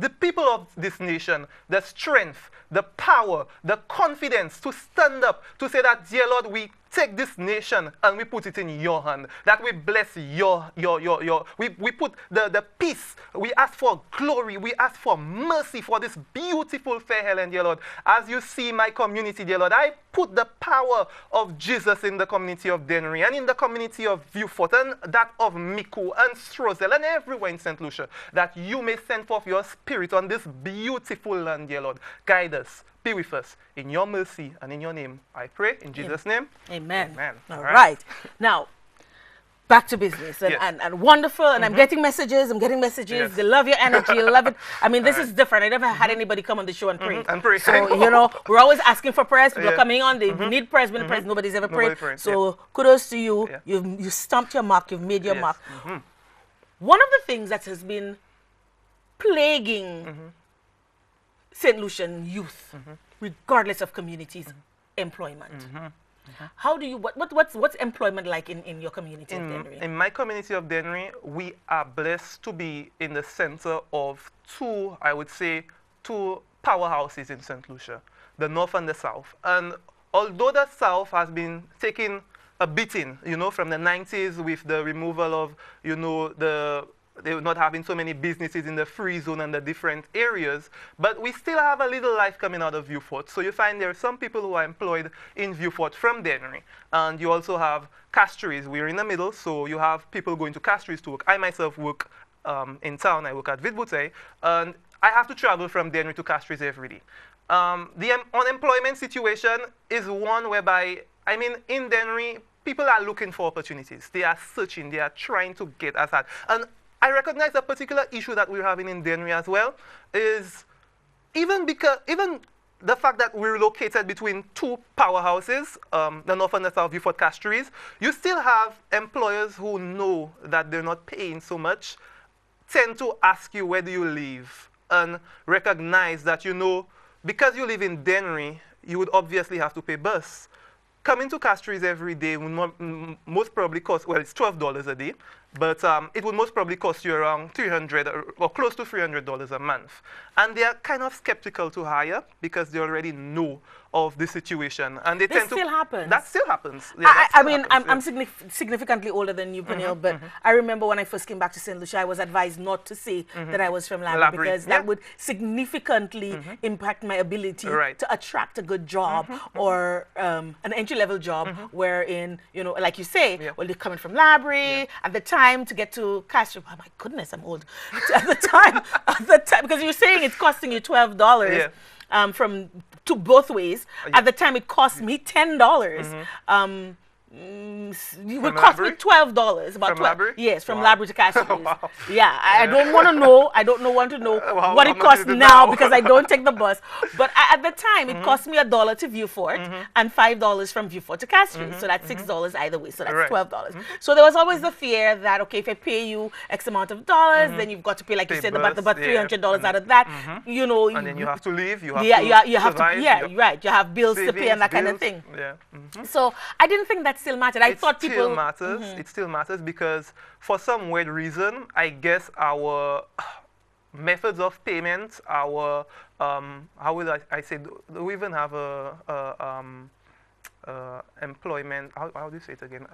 the people of this nation, the strength, the power, the confidence to stand up, to say that, dear Lord, we take this nation and we put it in your hand, that we bless we put the peace, we ask for glory, we ask for mercy for this beautiful fair Helen, dear Lord. As you see my community, dear Lord, I put the power of Jesus in the community of Dennery and in the community of Vieux Fort and that of Micoud and Strozel and everywhere in St. Lucia, that you may send forth your spirit on this beautiful land, dear Lord. Guide us. Be with us. In your mercy and in your name, I pray. In Jesus' name. Amen. Amen. All right. Now, back to business. And wonderful. And I'm getting messages. Yes. They love your energy. They love it. I mean, this is different. I never had anybody come on the show and pray. And pray. So, you know, we're always asking for prayers. People are coming on. We need prayers. We need prayers. Nobody's ever prayed. So, kudos to you. Yeah. You've stumped your mark. You've made your mark. One of the things that has been plaguing St. Lucian youth, regardless of communities, employment. How do you, what's employment like in your community of Dennery? In my community of Dennery, we are blessed to be in the center of two powerhouses in St. Lucia, the north and the south. And although the south has been taking a beating, you know, from the 90s with the removal of, you know, they were not having so many businesses in the free zone and the different areas, but we still have a little life coming out of Vieux Fort. So you find there are some people who are employed in Vieux Fort from Dennery, and you also have castries. We're in the middle, so you have people going to castries to work. I myself work in town. I work at Vidbouteille, and I have to travel from Dennery to Castries every day. The unemployment situation is one whereby, I mean, in Dennery, people are looking for opportunities. They are searching. They are trying to get us out. And I recognize a particular issue that we're having in Dennery as well is even the fact that we're located between two powerhouses, the North and the South Vieux Fort Castries, you still have employers who know that they're not paying so much, tend to ask you where do you live, and recognize that, you know, because you live in Dennery, you would obviously have to pay bus. Coming to Castries every day would most probably cost, well, it's $12 a day, but it would most probably cost you around $300 or close to $300 a month. And they are kind of skeptical to hire because they already know of the situation. And they tend still happens. That still happens. Yeah, I mean, I'm significantly older than you, Peniel, but I remember when I first came back to St. Lucia, I was advised not to say that I was from Labrie because that would significantly impact my ability to attract a good job or an entry-level job wherein, you know, like you say, well, they're coming from Labrie at the time to get to Castries. Oh my goodness, I'm old. At the time, because you're saying it's costing you $12 from to both ways. At the time, it cost me $10. It would cost me $12. About from Labrie? Yes, from Labrie to Castries. Yeah, I don't want to know. I don't want to know what it costs now because I don't take the bus. But at the time, it cost me $1 to Vieux Fort and $5 from Vieux Fort to Castries. So that's $6 either way. So that's $12. So there was always the fear that, okay, if I pay you X amount of dollars, then you've got to pay, like you said, about $300 out of that. You know, and then you have to leave. You have you have to. Yeah, right. You have bills to pay and that kind of thing. Yeah. So I didn't think that still mattered. I thought people still matters. It still matters because for some weird reason, I guess our methods of payment, our how will I say? Do we even have a employment? How do you say it again?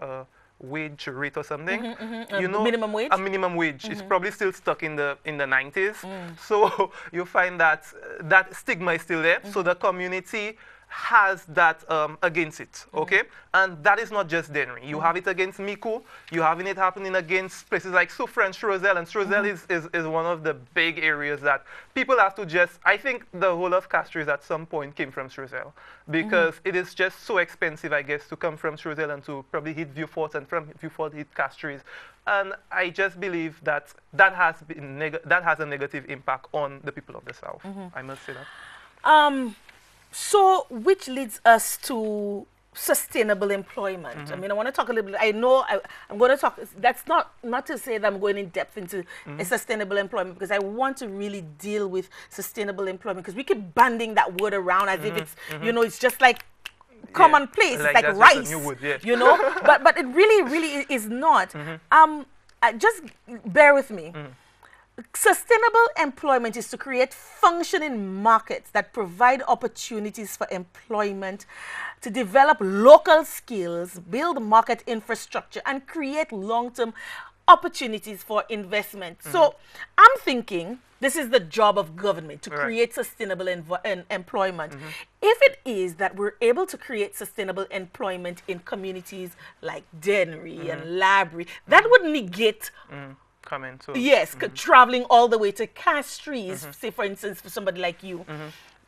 Wage rate or something? You know, minimum wage. A minimum wage is probably still stuck in the 90s. So you find that that stigma is still there. So the community has that against it, okay? And that is not just Dennery. You have it against Micoud. You having it happening against places like Soufrière and Choiseul. And Choiseul is one of the big areas that people have to just, I think the whole of Castries at some point came from Choiseul because it is just so expensive, I guess, to come from Choiseul and to probably hit Vieux Fort and from Vieux Fort hit Castries. And I just believe that that has a negative impact on the people of the South. I must say that. So, which leads us to sustainable employment. I mean, I want to talk a little bit. I know I'm going to talk. That's not to say that I'm going in depth into a sustainable employment because I want to really deal with sustainable employment because we keep banding that word around as if it's you know it's just like commonplace. It's like rice, you know. but it really is not. Just bear with me. Sustainable employment is to create functioning markets that provide opportunities for employment, to develop local skills, build market infrastructure, and create long-term opportunities for investment. So I'm thinking this is the job of government, to create sustainable employment. If it is that we're able to create sustainable employment in communities like Dennery and Labrie, that would negate coming to traveling all the way to Castries, say for instance, for somebody like you,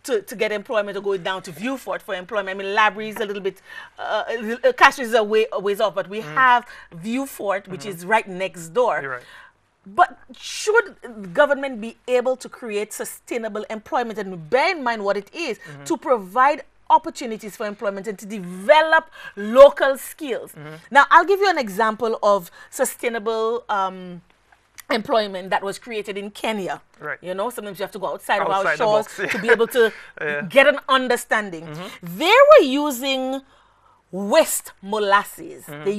to get employment or go down to Vieux Fort for employment. I mean, Labrie is a little bit, Castries is a ways off, but we have Vieux Fort, which is right next door. You're right. But should the government be able to create sustainable employment, and bear in mind what it is, to provide opportunities for employment and to develop local skills? Now, I'll give you an example of sustainable employment that was created in Kenya. Right. You know, sometimes you have to go outside of our shores box, to be able to get an understanding. They were using waste molasses. They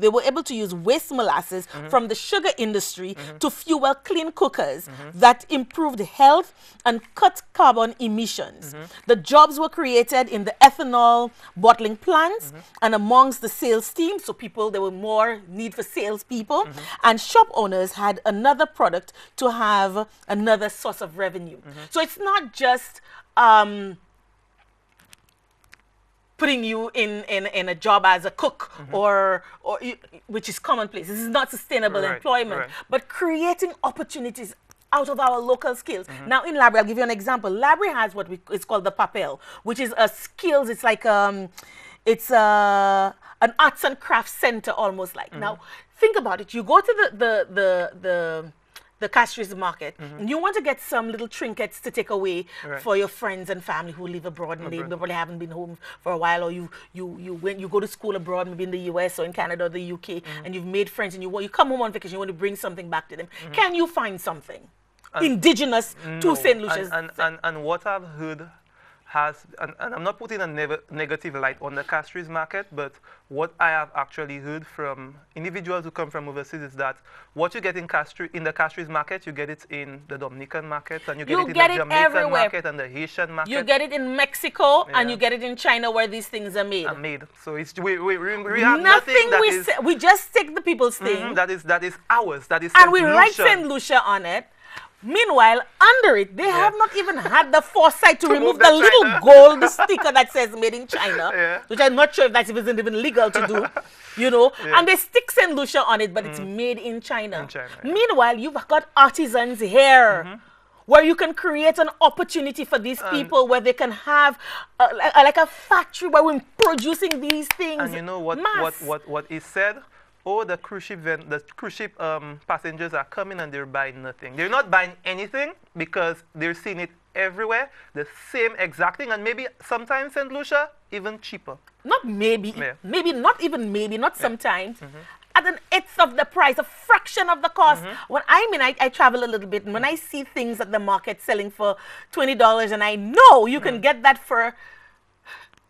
were able to use waste molasses from the sugar industry to fuel clean cookers that improved health and cut carbon emissions. The jobs were created in the ethanol bottling plants and amongst the sales team. So there were more need for salespeople, and shop owners had another product to have another source of revenue. So it's not just putting you in a job as a cook which is commonplace. This is not sustainable Right, employment, right. but creating opportunities out of our local skills. Now in Labrie, I'll give you an example. Labrie has what it's called the Papel, which is a skills. It's like it's an arts and crafts center almost like. Now think about it. You go to the Castries market, and you want to get some little trinkets to take away Right. for your friends and family who live abroad and they probably haven't been home for a while, or you go to school abroad, maybe in the US or in Canada or the UK, and you've made friends and you come home on vacation, you want to bring something back to them. Can you find something indigenous to No. St. Lucia's? And what I've heard has, and I'm not putting a negative light on the Castries market, but what I have actually heard from individuals who come from overseas is that what you get in the Castries market, you get it in the Dominican market, and you get You it in get the it Jamaican everywhere. market and the Haitian market. You get it in Mexico and Yeah. you get it in China where these things are made. are made. So it's we have nothing that is we just take the people's thing that is ours. That is and St. we write Lucia. St. Lucia on it. Meanwhile, under it, they have not even had the foresight to remove move the the little China. gold sticker that says made in China, Yeah. which I'm not sure if that's even legal to do, Yeah. and they stick St. Lucia on it, but it's made in China. In China, yeah. Meanwhile, you've got artisans here. Where you can create an opportunity for these people, where they can have like a factory where we're producing these things. And you know what mass. what is said? Oh, the cruise ship passengers are coming and they're buying nothing. They're not buying anything because they're seeing it everywhere, the same exact thing, and maybe sometimes St. Lucia even cheaper. Not maybe, Yeah. maybe not even maybe, not sometimes. At an eighth of the price, a fraction of the cost. When I travel a little bit, and when I see things at the market selling for $20, and I know you can get that for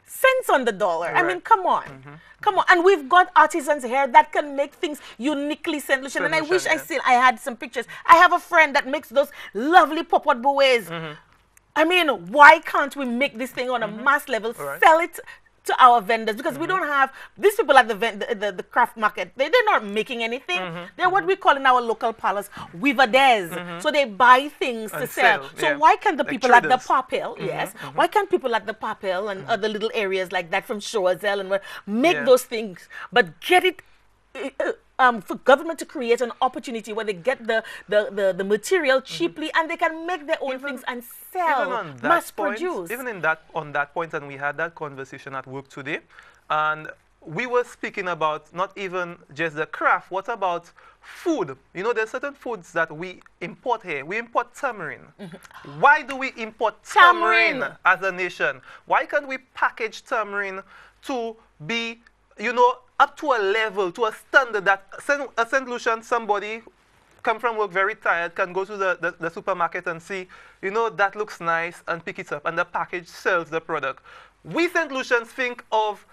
cents on the dollar. I mean, Right. come on. Come on. And we've got artisans here that can make things uniquely St. Lucian. And I St. wish Lucian, I had some pictures. I have a friend that makes those lovely pop-up bouquets. I mean, why can't we make this thing on a mass level, Right. sell it to our vendors? Because we don't have these people at the craft market. They're not making anything. They're what we call in our local parlors weavers. So they buy things to And sell. sell, So yeah. why can't the Like people at the traders. Papel, yes, why can't people at the Papel and other little areas like that from Choiseul and make Yeah. those things, but get it for government to create an opportunity where they get the material cheaply and they can make their own things and sell, Even on that mass point, produce. even on that point, and we had that conversation at work today, and we were speaking about not even just the craft. What about food? You know, there's certain foods that we import here. We import tamarind. Why do we import tamarind Tamarind. as a nation? Why can't we package tamarind to be, up to a level, to a standard that a St. Lucian, somebody come from work very tired, can go to the supermarket and see, that looks nice, and pick it up, and the package sells the product. We St. Lucians think of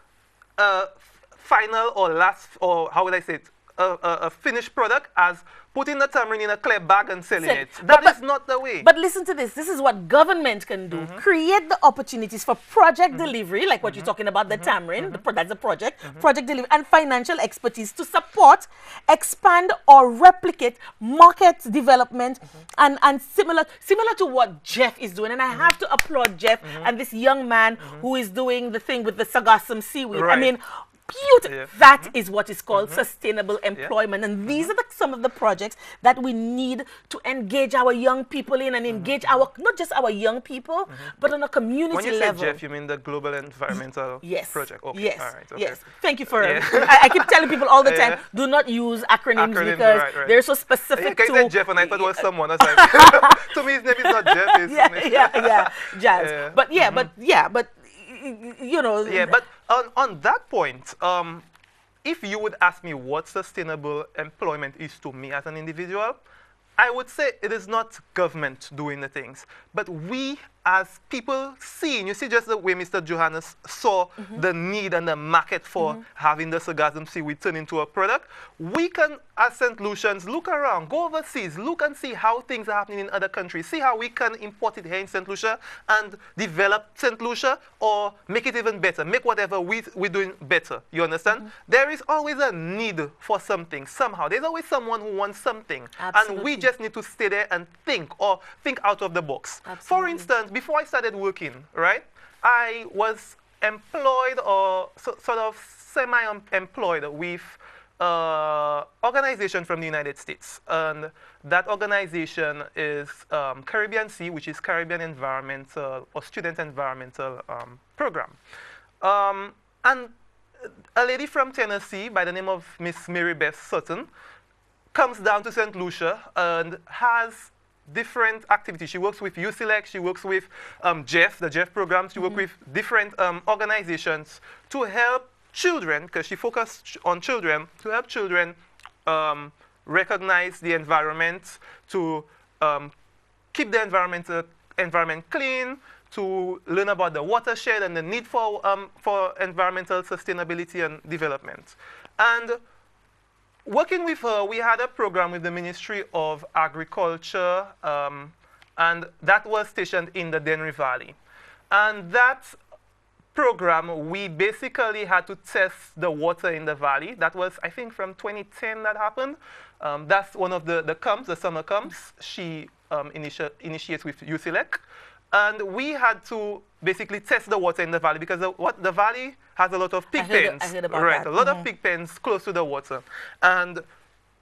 final or last, or how would I say it, a finished product as putting the tamarind in a clear bag and selling Sell- it. but- That is not the way. But listen to this. This is what government can do. Create the opportunities for project delivery, like what you're talking about, the tamarind, that's a project, project delivery, and financial expertise to support, expand, or replicate market development and similar to what Jeff is doing. And I have to applaud Jeff and this young man who is doing the thing with the Sagassum seaweed. I Right. mean, beautiful. Yeah. That is what is called sustainable employment. And these are some of the projects that we need to engage our young people in and engage not just our young people, but on a community When you say level. Jeff, you mean the Global Environmental Yes. Project? Okay. Yes. All right. Okay. Yes. Thank you for. Yeah. I keep telling people all the time, Yeah. do not use acronyms, Acronyms, because right. they're so specific You to. said Jeff, and I thought it was someone. I was like, to me, his name is not Jeff. It's yeah, Jazz. Yeah. But Yeah, but on that point, if you would ask me what sustainable employment is to me as an individual, I would say it is not government doing the things, but we as people seeing. You see just the way Mr. Johannes saw the need and the market for having the Sargassum seaweed turn into a product. We can, as St. Lucians, look around, go overseas, look and see how things are happening in other countries, see how we can import it here in St. Lucia and develop St. Lucia or make it even better, make whatever we're doing better. You understand? There is always a need for something, somehow. There's always someone who wants something. And Absolutely. we just need to stay there and think out of the box. For Absolutely. instance, before I started working, right, I was employed or sort of semi-employed with organization from the United States, and that organization is Caribbean Sea, which is Caribbean Environmental or Student Environmental Program. And a lady from Tennessee by the name of Miss Mary Beth Sutton comes down to St. Lucia and has different activities. She works with USELEC, she works with JEF, the JEF program, she works with different organizations to help children, because she focused on children, to help children recognize the environment, to keep the environment clean, to learn about the watershed and the need for environmental sustainability and development. And working with her, we had a program with the Ministry of Agriculture, and that was stationed in the Dennery Valley. And that program, we basically had to test the water in the valley. That was, I think, from 2010 that happened. That's one of the camps, the summer camps. She initiates with USELEC. And we had to basically test the water in the valley because the valley has a lot of pig pens. I heard about right, that. a lot of pig pens close to the water. And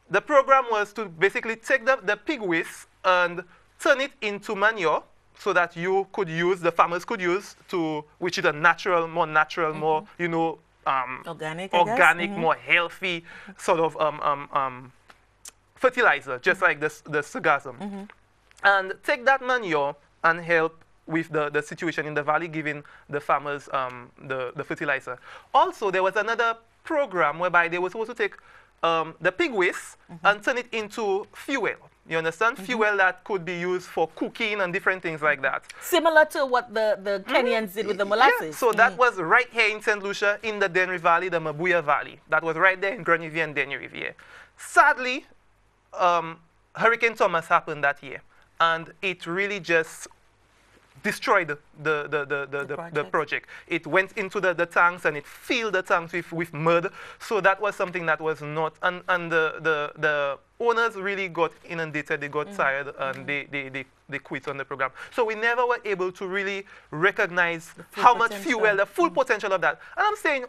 the program was to basically take the pig waste and turn it into manure so that the farmers could use which is a more natural, more, Organic, organic, more healthy sort of fertilizer, just like the sargassum. And take that manure and help with the situation in the valley, giving the farmers the fertilizer. Also, there was another program whereby they were supposed to take the pig waste and turn it into fuel. You understand? Fuel that could be used for cooking and different things like that. Similar to what the Kenyans did with the molasses. Yeah, so that was right here in St. Lucia, in the Dennery Valley, the Mabuya Valley. That was right there in Grand Riviere and Dennery Riviere. Sadly, Hurricane Thomas happened that year, and it really just destroyed the project. It went into the tanks and it filled the tanks with mud. So that was something that was not, and the owners really got inundated, they got tired, and they quit on the program. So we never were able to really recognize how much fuel, the full potential of that. And I'm saying,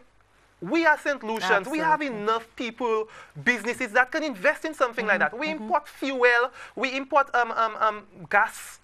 we are St. Lucians, we have enough people, businesses that can invest in something like that. We import fuel, we import gas,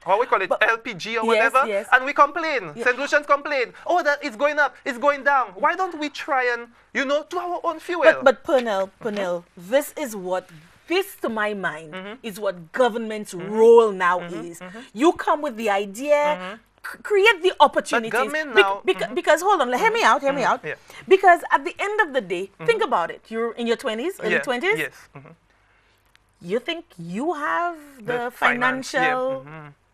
how we call it, LPG or whatever, and we complain. St. Lucians complain. Oh, that it's going up, it's going down. Why don't we try and, do our own fuel? But Pernell, this to my mind is what government's role now is. You come with the idea, create the opportunities. But government now, because hold on, hear me out. Yeah. Because at the end of the day, think about it. You're in your 20s, early 20s. Yes. You think you have the financial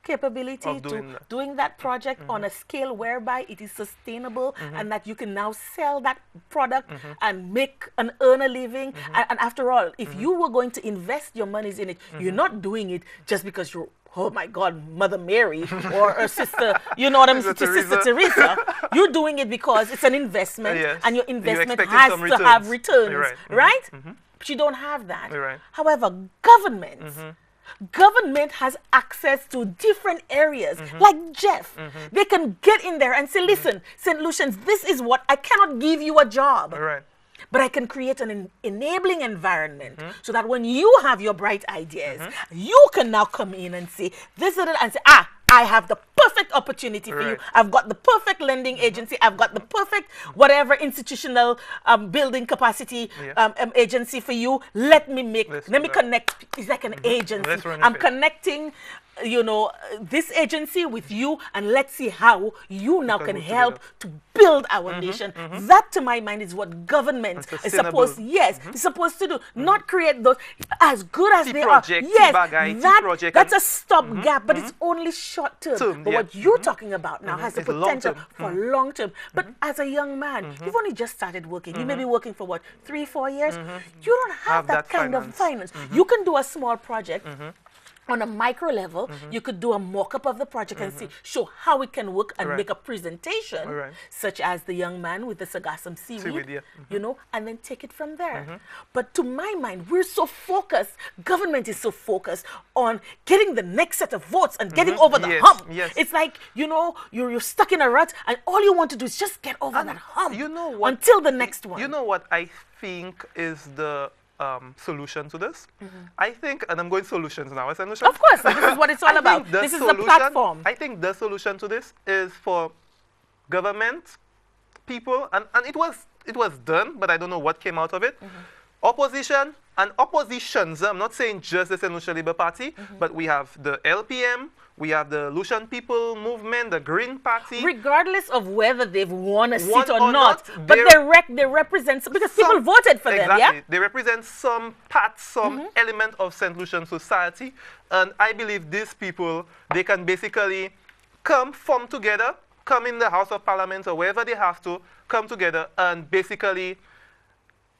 capability to doing that project on a scale whereby it is sustainable and that you can now sell that product and earn a living. And after all, if you were going to invest your monies in it, you're not doing it just because you're, oh my God, Mother Mary or a sister, you know what I'm saying, Sister Teresa. You're doing it because it's an investment, and your investment has to have returns, right? But you don't have that. However, government has access to different areas, like Jeff. They can get in there and say, listen, St. Lucians, this is what, I cannot give you a job. But I can create an enabling environment so that when you have your bright ideas, you can now come in and say, this is it, and say, I have the perfect opportunity for you. I've got the perfect lending agency. I've got the perfect whatever institutional building capacity agency for you. Let me connect. It's like an agency. I'm connecting, this agency with you, and let's see how you now can help to build our nation. That, to my mind, is what government is supposed to do. Not create those, as good as they are. Yes, that's a stopgap, but it's only short term. But what you're talking about now has the potential for long term. But as a young man, you've only just started working. You may be working for what, 3-4 years? You don't have that kind of finance. You can do a small project on a micro level, you could do a mock-up of the project and see, show how it can work and Right. make a presentation, Right. such as the young man with the Sagassum seaweed, Seaweed, yeah. you know, and then take it from there. But to my mind, we're so focused, government is so focused on getting the next set of votes and getting over the Yes, hump. yes. It's like, you know, you're stuck in a rut and all you want to do is just get over that hump You know what? until the next one. You know what I think is the solution to this? I think, and I'm going solutions now. Is solution? Of course, this is what it's all I about. think the This is the solution- platform. I think the solution to this is for government, people, and it was done, but I don't know what came out of it. Opposition and oppositions. I'm not saying just the St. Lucia Labour Party, but we have the LPM, we have the Lucian People Movement, the Green Party. Regardless of whether they've won a seat Won or or not, not, but they're- they represent, because people Some- voted for them, exactly. yeah? They represent some part, some element of St. Lucian society. And I believe these people, they can basically form together, come in the House of Parliament or wherever they have to, come together and basically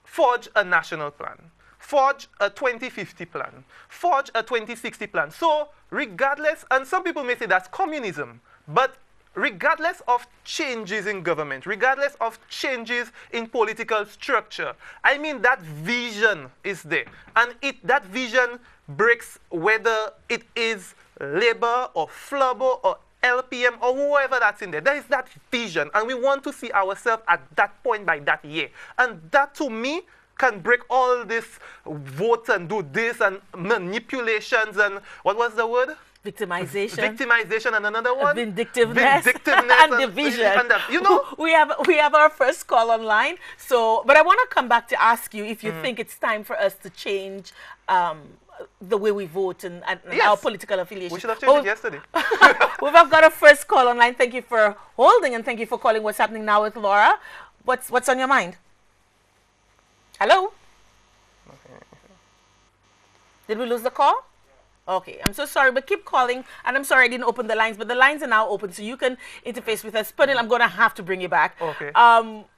forge a national plan, forge a 2050 plan, forge a 2060 plan. So regardless, and some people may say that's communism, but regardless of changes in government, regardless of changes in political structure, I mean that vision is there. And that vision breaks whether it is Labour or Flubber or LPM or whoever that's in there. There is that vision, and we want to see ourselves at that point by that year. And that, to me, can break all this votes and do this and manipulations and what was the word? Victimization. Victimization and another one? Vindictiveness, Vindictiveness and division. And that, you know, we have our first call online. So, but I want to come back to ask you if you think it's time for us to change the way we vote and Yes. our political affiliation. we should have changed it yesterday. We've got a first call online. Thank you for holding and thank you for calling. What's happening now with Laura? What's on your mind? Hello? Did we lose the call? Okay, I'm so sorry, but keep calling. And I'm sorry I didn't open the lines, but the lines are now open, so you can interface with us. Punil, I'm going to have to bring you back. Okay.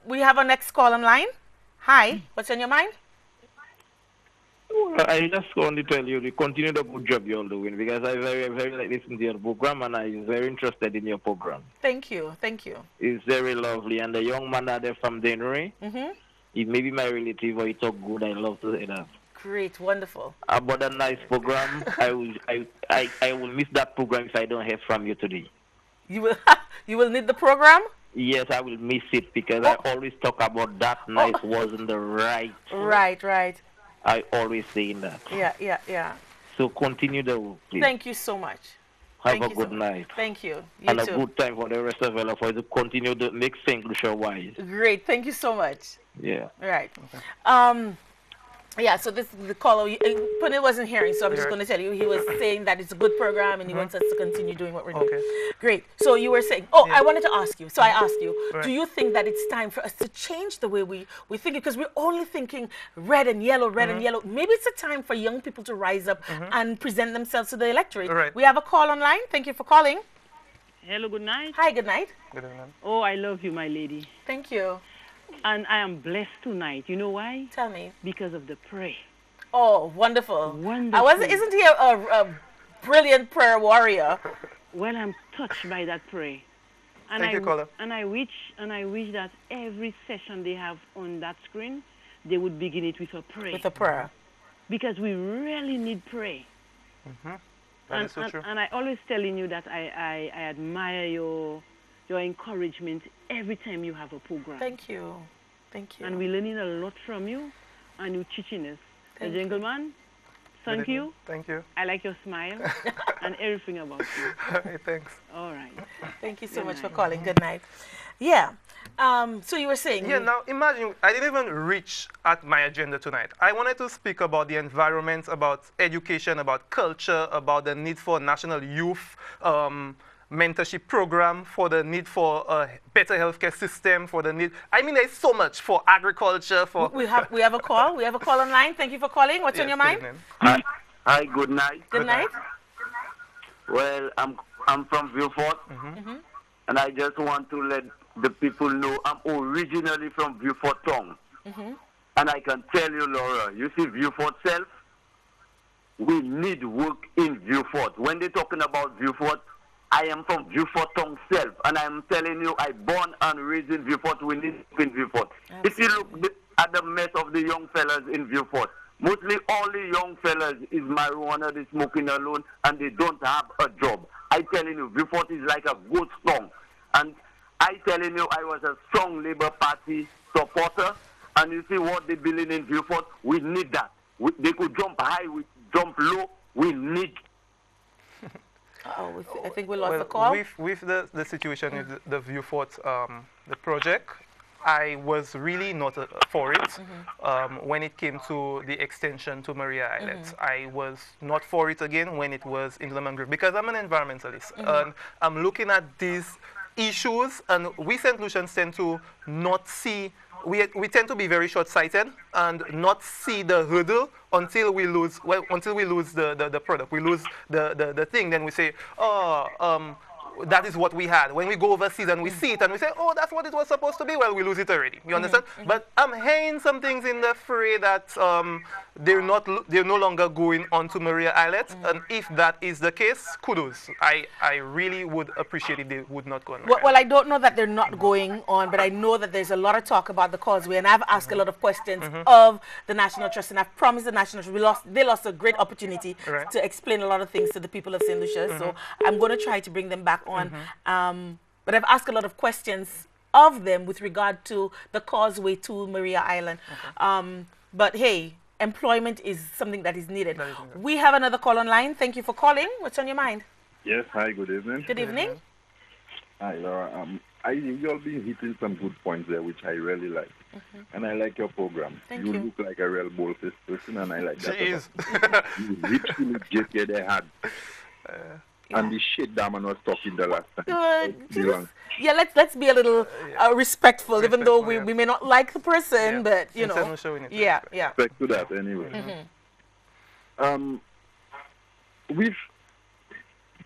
We have our next call online. Hi, what's on your mind? I just want to tell you to continue the good job you're doing because I very like listening to your program and I'm very interested in your program. Thank you, thank you. It's very lovely. And the young man that there from Dennery, he may be my relative or he talk good. I love to say that. Great, wonderful. About a nice program, I will miss that program if I don't hear from you today. You will you will need the program? Yes, I will miss it because I always talk about that night wasn't the right. Right. I always say that. Yeah. So continue the work, please. Thank you so much. Have Thank a you good so much. night. Thank you. You And too. a good time for the rest of our for you to continue to make St. Lucia wise. Great. Thank you so much. Yeah. Right. Yeah, so this is the caller. Punil wasn't hearing, so I'm just going to tell you. He was saying that it's a good program and he wants us to continue doing what we're doing. Okay. Great. So you were saying, I wanted to ask you. So I asked you, Right. do you think that it's time for us to change the way we think? Because we're only thinking red and yellow, red and yellow. Maybe it's a time for young people to rise up and present themselves to the electorate. Right. We have a call online. Thank you for calling. Hello, good night. Hi, good night. Good evening. Oh, I love you, my lady. Thank you. And I am blessed tonight. You know why? Tell me. Because of the prayer. Oh, wonderful. Wonderful. Isn't he a brilliant prayer warrior? Well, I'm touched by that prayer. And Thank you, caller. And I wish that every session they have on that screen, they would begin it with a prayer. With a prayer. Because we really need prayer. That is so true. And I always telling you that I admire your encouragement every time you have a program. Thank you. Thank you. And we're learning a lot from you and you're teaching us. Thank Gentleman, thank Good you. evening. Thank you. I like your smile and everything about you. Hey, thanks. All right. Thank you so Good much for night. calling. Good night. Yeah. So you were saying. Yeah, now imagine, I didn't even reach at my agenda tonight. I wanted to speak about the environment, about education, about culture, about the need for national youth mentorship program, for the need for a better healthcare system, for the need, I mean, there's so much for agriculture, for... We have a call. We have a call online. Thank you for calling. What's on your Yes, mind? good evening. Hi, good night. Good night. Well, I'm from Vieux-Fort, and I just want to let the people know I'm originally from Vieux-Fort Town. And I can tell you, Laura, you see Vieux-Fort self, we need work in Vieux-Fort. When they're talking about Vieux-Fort, I am from Vieux-Fort self, and I'm telling you, I born and raised in Vieux-Fort. We need work in Vieux-Fort. If you look at the mess of the young fellas in Vieux-Fort, mostly all the young fellas is marijuana, they smoking alone, and they don't have a job. I telling you, Vieux-Fort is like a ghost town. And I telling you, I was a strong Labour Party supporter, and you see what they're building in Vieux-Fort, we need that. They could jump high, we jump low, we need. I think we lost the call. With the situation with the Vieux-Fort, the project, I was really not for it when it came to the extension to Maria Islet. I was not for it again when it was in Lemon Grove because I'm an environmentalist and I'm looking at these issues, and we St. Lucians tend to not see. We tend to be very short-sighted and not see the hurdle until we lose the product. We lose the thing. Then we say, that is what we had. When we go overseas and we see it and we say, oh, that's what it was supposed to be, well, we lose it already. You understand? But I'm hearing some things in the fray that they're no longer going on to Maria Islet. And if that is the case, kudos. I really would appreciate if they would not go on. Well, I don't know that they're not going on, but I know that there's a lot of talk about the causeway, and I've asked a lot of questions of the National Trust, and I've promised the National Trust. They lost a great opportunity to explain a lot of things to the people of St. Lucia, so I'm going to try to bring them back on. But I've asked a lot of questions of them with regard to the causeway to Maria Island. But hey, employment is something that is needed. We have another call online. Thank you for calling. What's on your mind? Yes, hi, good evening. Good evening. Hi, Laura. You all been hitting some good points there, which I really like. And I like your program. Thank you you. look like a real bold-faced person, and I like that. Jeez. You literally just get a hat. And the shit that man was talking the last time. Yeah, let's be a little respectful, even though we may not like the person, but you know. Yeah. Respect to that anyway. With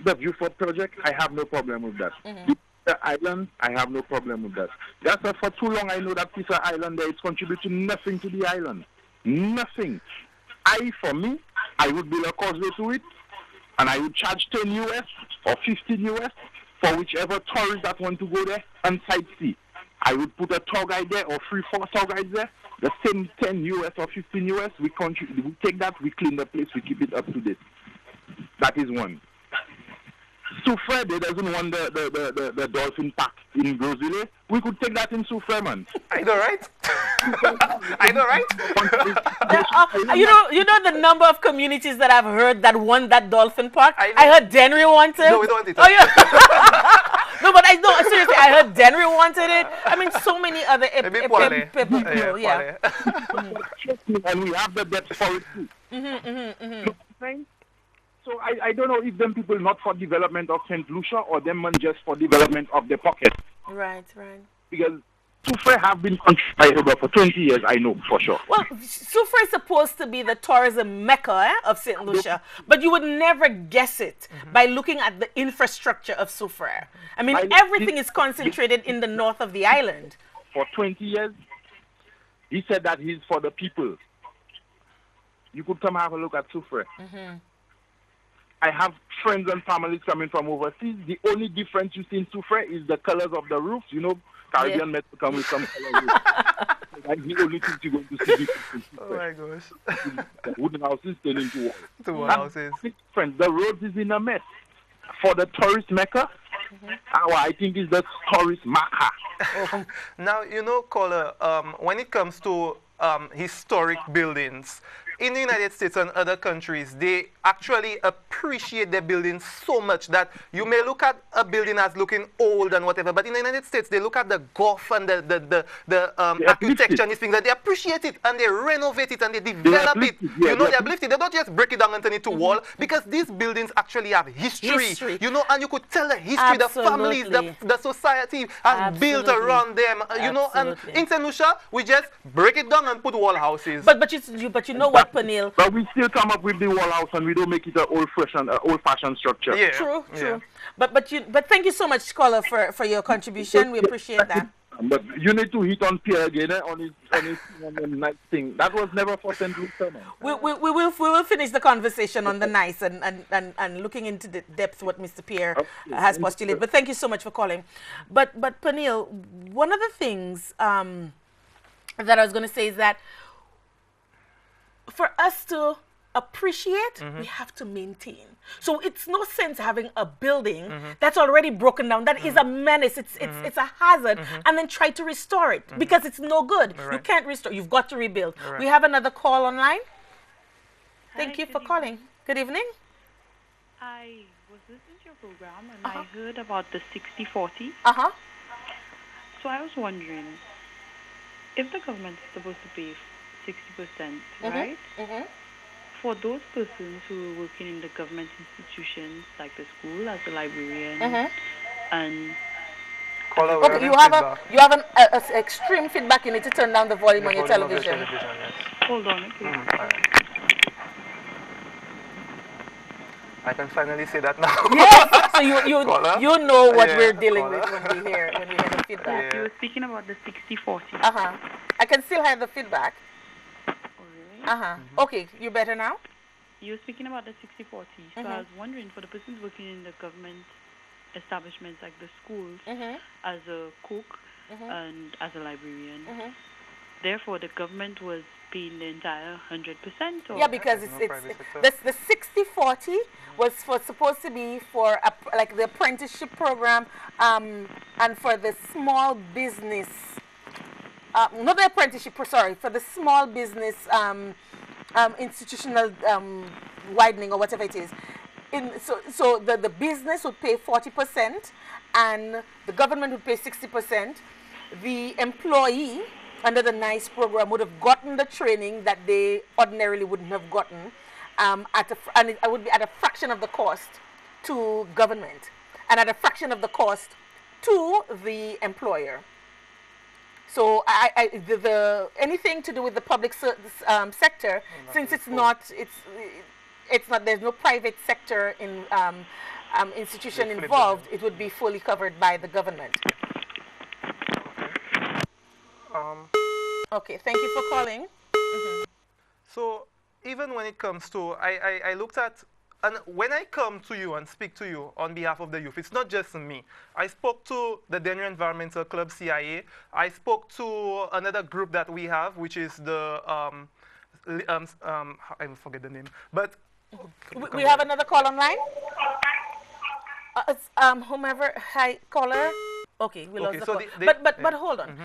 the Vieux-Fort project, I have no problem with that. The island, I have no problem with that. That's why for too long I know that piece of island there is contributing nothing to the island. Nothing. For me, I would build a causeway to it, and I would charge 10 US or 15 US for whichever tourist that want to go there and sightsee. I would put a tour guide there or 3-4 tour guides there. The same 10 US or 15 US, we take that, we clean the place, we keep it up to date. That is one. Soufrière, they doesn't want the dolphin park in Grosville. We could take that in Soufrière, man. I know, right? I know, right? You know the number of communities that I've heard that want that dolphin park. I heard Denry wanted. No, we don't want it. Oh yeah. No, but seriously, I heard Denry wanted it. I mean, so many other people. Yeah. And we have the depth for it too. So I don't know if them people not for development of St. Lucia or them man just for development of the pocket. Right. Because Soufrière have been contributed for 20 years, I know for sure. Well, Soufrière is supposed to be the tourism mecca of St. Lucia, but you would never guess it by looking at the infrastructure of Soufrière. I mean, everything is concentrated in the north of the island. For 20 years, he said that he's for the people. You could come have a look at Soufrière. I have friends and families coming from overseas. The only difference you see in Soufrière is the colors of the roofs. You know, Caribbean Metro come with some color roofs. Like the only thing you're going to see in Soufrière. Oh my gosh. The wooden houses turn into walls. To wall houses. Friends, the roads is in a mess. For the tourist mecca, I think is the tourist mecca. Now, you know, caller, when it comes to historic buildings, in the United States and other countries, they actually appreciate their buildings so much that you may look at a building as looking old and whatever, but in the United States, they look at the golf and the architecture and these things, that they appreciate it and they renovate it and they develop it. You know, they uplift it. They don't just break it down and turn it to wall, because these buildings actually have history. You know, and you could tell the history, the families, the society has built around them, you know, and in St. Lucia, we just break it down and put wall houses. But you know what, Peniel? But we still come up with the wall house and we don't make it an old-fashioned structure. Yeah. True. But thank you so much, caller, for your contribution. We appreciate that. But you need to hit on Pierre again on the night thing. That was never for St. Lucia, man. We will finish the conversation on the nice and looking into the depth what Mr. Pierre has postulated. But thank you so much for calling. But Peniel, one of the things that I was going to say is that for us to appreciate, we have to maintain. So it's no sense having a building that's already broken down, that is a menace, it's a hazard, and then try to restore it because it's no good. You can't restore, you've got to rebuild. We have another call online. Thank you for calling. Good evening. I was listening to your program and I heard about the 60-40. So I was wondering, if the government is supposed to pay 60%, right? For those persons who are working in the government institutions, like the school, as a librarian, and Caller, we're Okay, having you have feedback. an extreme feedback. You need to turn down the volume on your Volume of the television. yes. hold on, okay. Alright. I can finally say that now. Yes. So Caller? you know what Yeah, we're dealing caller. with when we hear the feedback. You were speaking about the 60-40. I can still hear the feedback. Oh, really? Okay, you better now? You were speaking about the 60-40. So I was wondering, for the persons working in the government establishments like the schools, as a cook and as a librarian, therefore the government was paying the entire 100%? Or? Yeah, because no it's private sector. the 60-40 was supposed to be for like the apprenticeship program and for the small business, not the apprenticeship, sorry, for the small business institutional widening or whatever it is. So the business would pay 40% and the government would pay 60%. The employee under the NICE program would have gotten the training that they ordinarily wouldn't have gotten, and it would be at a fraction of the cost to government and at a fraction of the cost to the employer. So anything to do with the public sector, since it's not there's no private sector in institution involved, it would be fully covered by the government. Okay, thank you for calling. So even when it comes to, I looked at, and when I come to you and speak to you on behalf of the youth, it's not just me. I spoke to the Denver Environmental Club, CIA. I spoke to another group that we have, which is the, I forget the name, but. We have another call online? Whomever, hi, caller. Okay, we lost the so call. they- But hold on.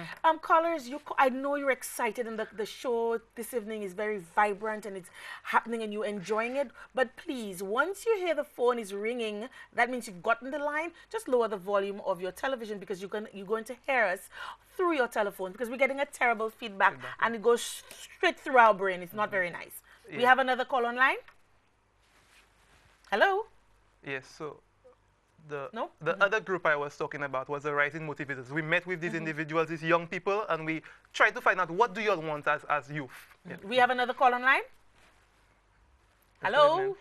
Callers, I know you're excited and the show this evening is very vibrant and it's happening and you're enjoying it. But please, once you hear the phone is ringing, that means you've gotten the line. Just lower the volume of your television because you're going to hear us through your telephone because we're getting a terrible feedback and it goes straight through our brain. It's not very nice. We have another call online. Hello? Yes, so the No? other group I was talking about was the rising motivators. We met with these individuals, these young people, and we tried to find out what do you all want as youth. Yeah. We have another call online. Hello?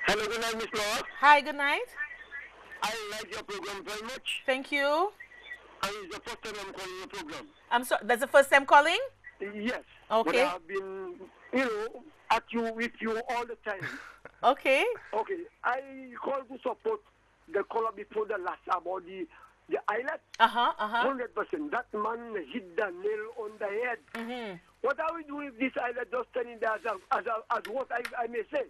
Hello, good night, Miss Laura. Hi, good night. I like your program very much. Thank you. And it's the first time I'm calling your program. I'm sorry, that's the first time calling? Yes. Okay. But I have been, with you all the time. Okay. Okay. I call to support the caller before the last about the island. 100%. That man hit the nail on the head. What are we doing if this island just standing there as what I may say?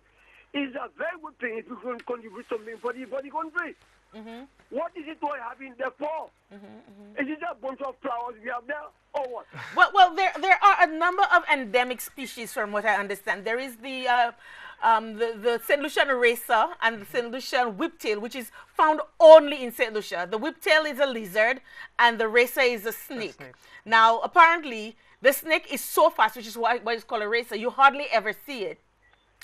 Is a very good thing if you can contribute something for the country. What is it we're having there for? Is it a bunch of flowers we have there or what? Well, there are a number of endemic species from what I understand. There is the St. Lucian racer and the St. Lucian whiptail, which is found only in St. Lucia. The whiptail is a lizard and the racer is a snake. Now, apparently, the snake is so fast, which is why it's called a racer, you hardly ever see it.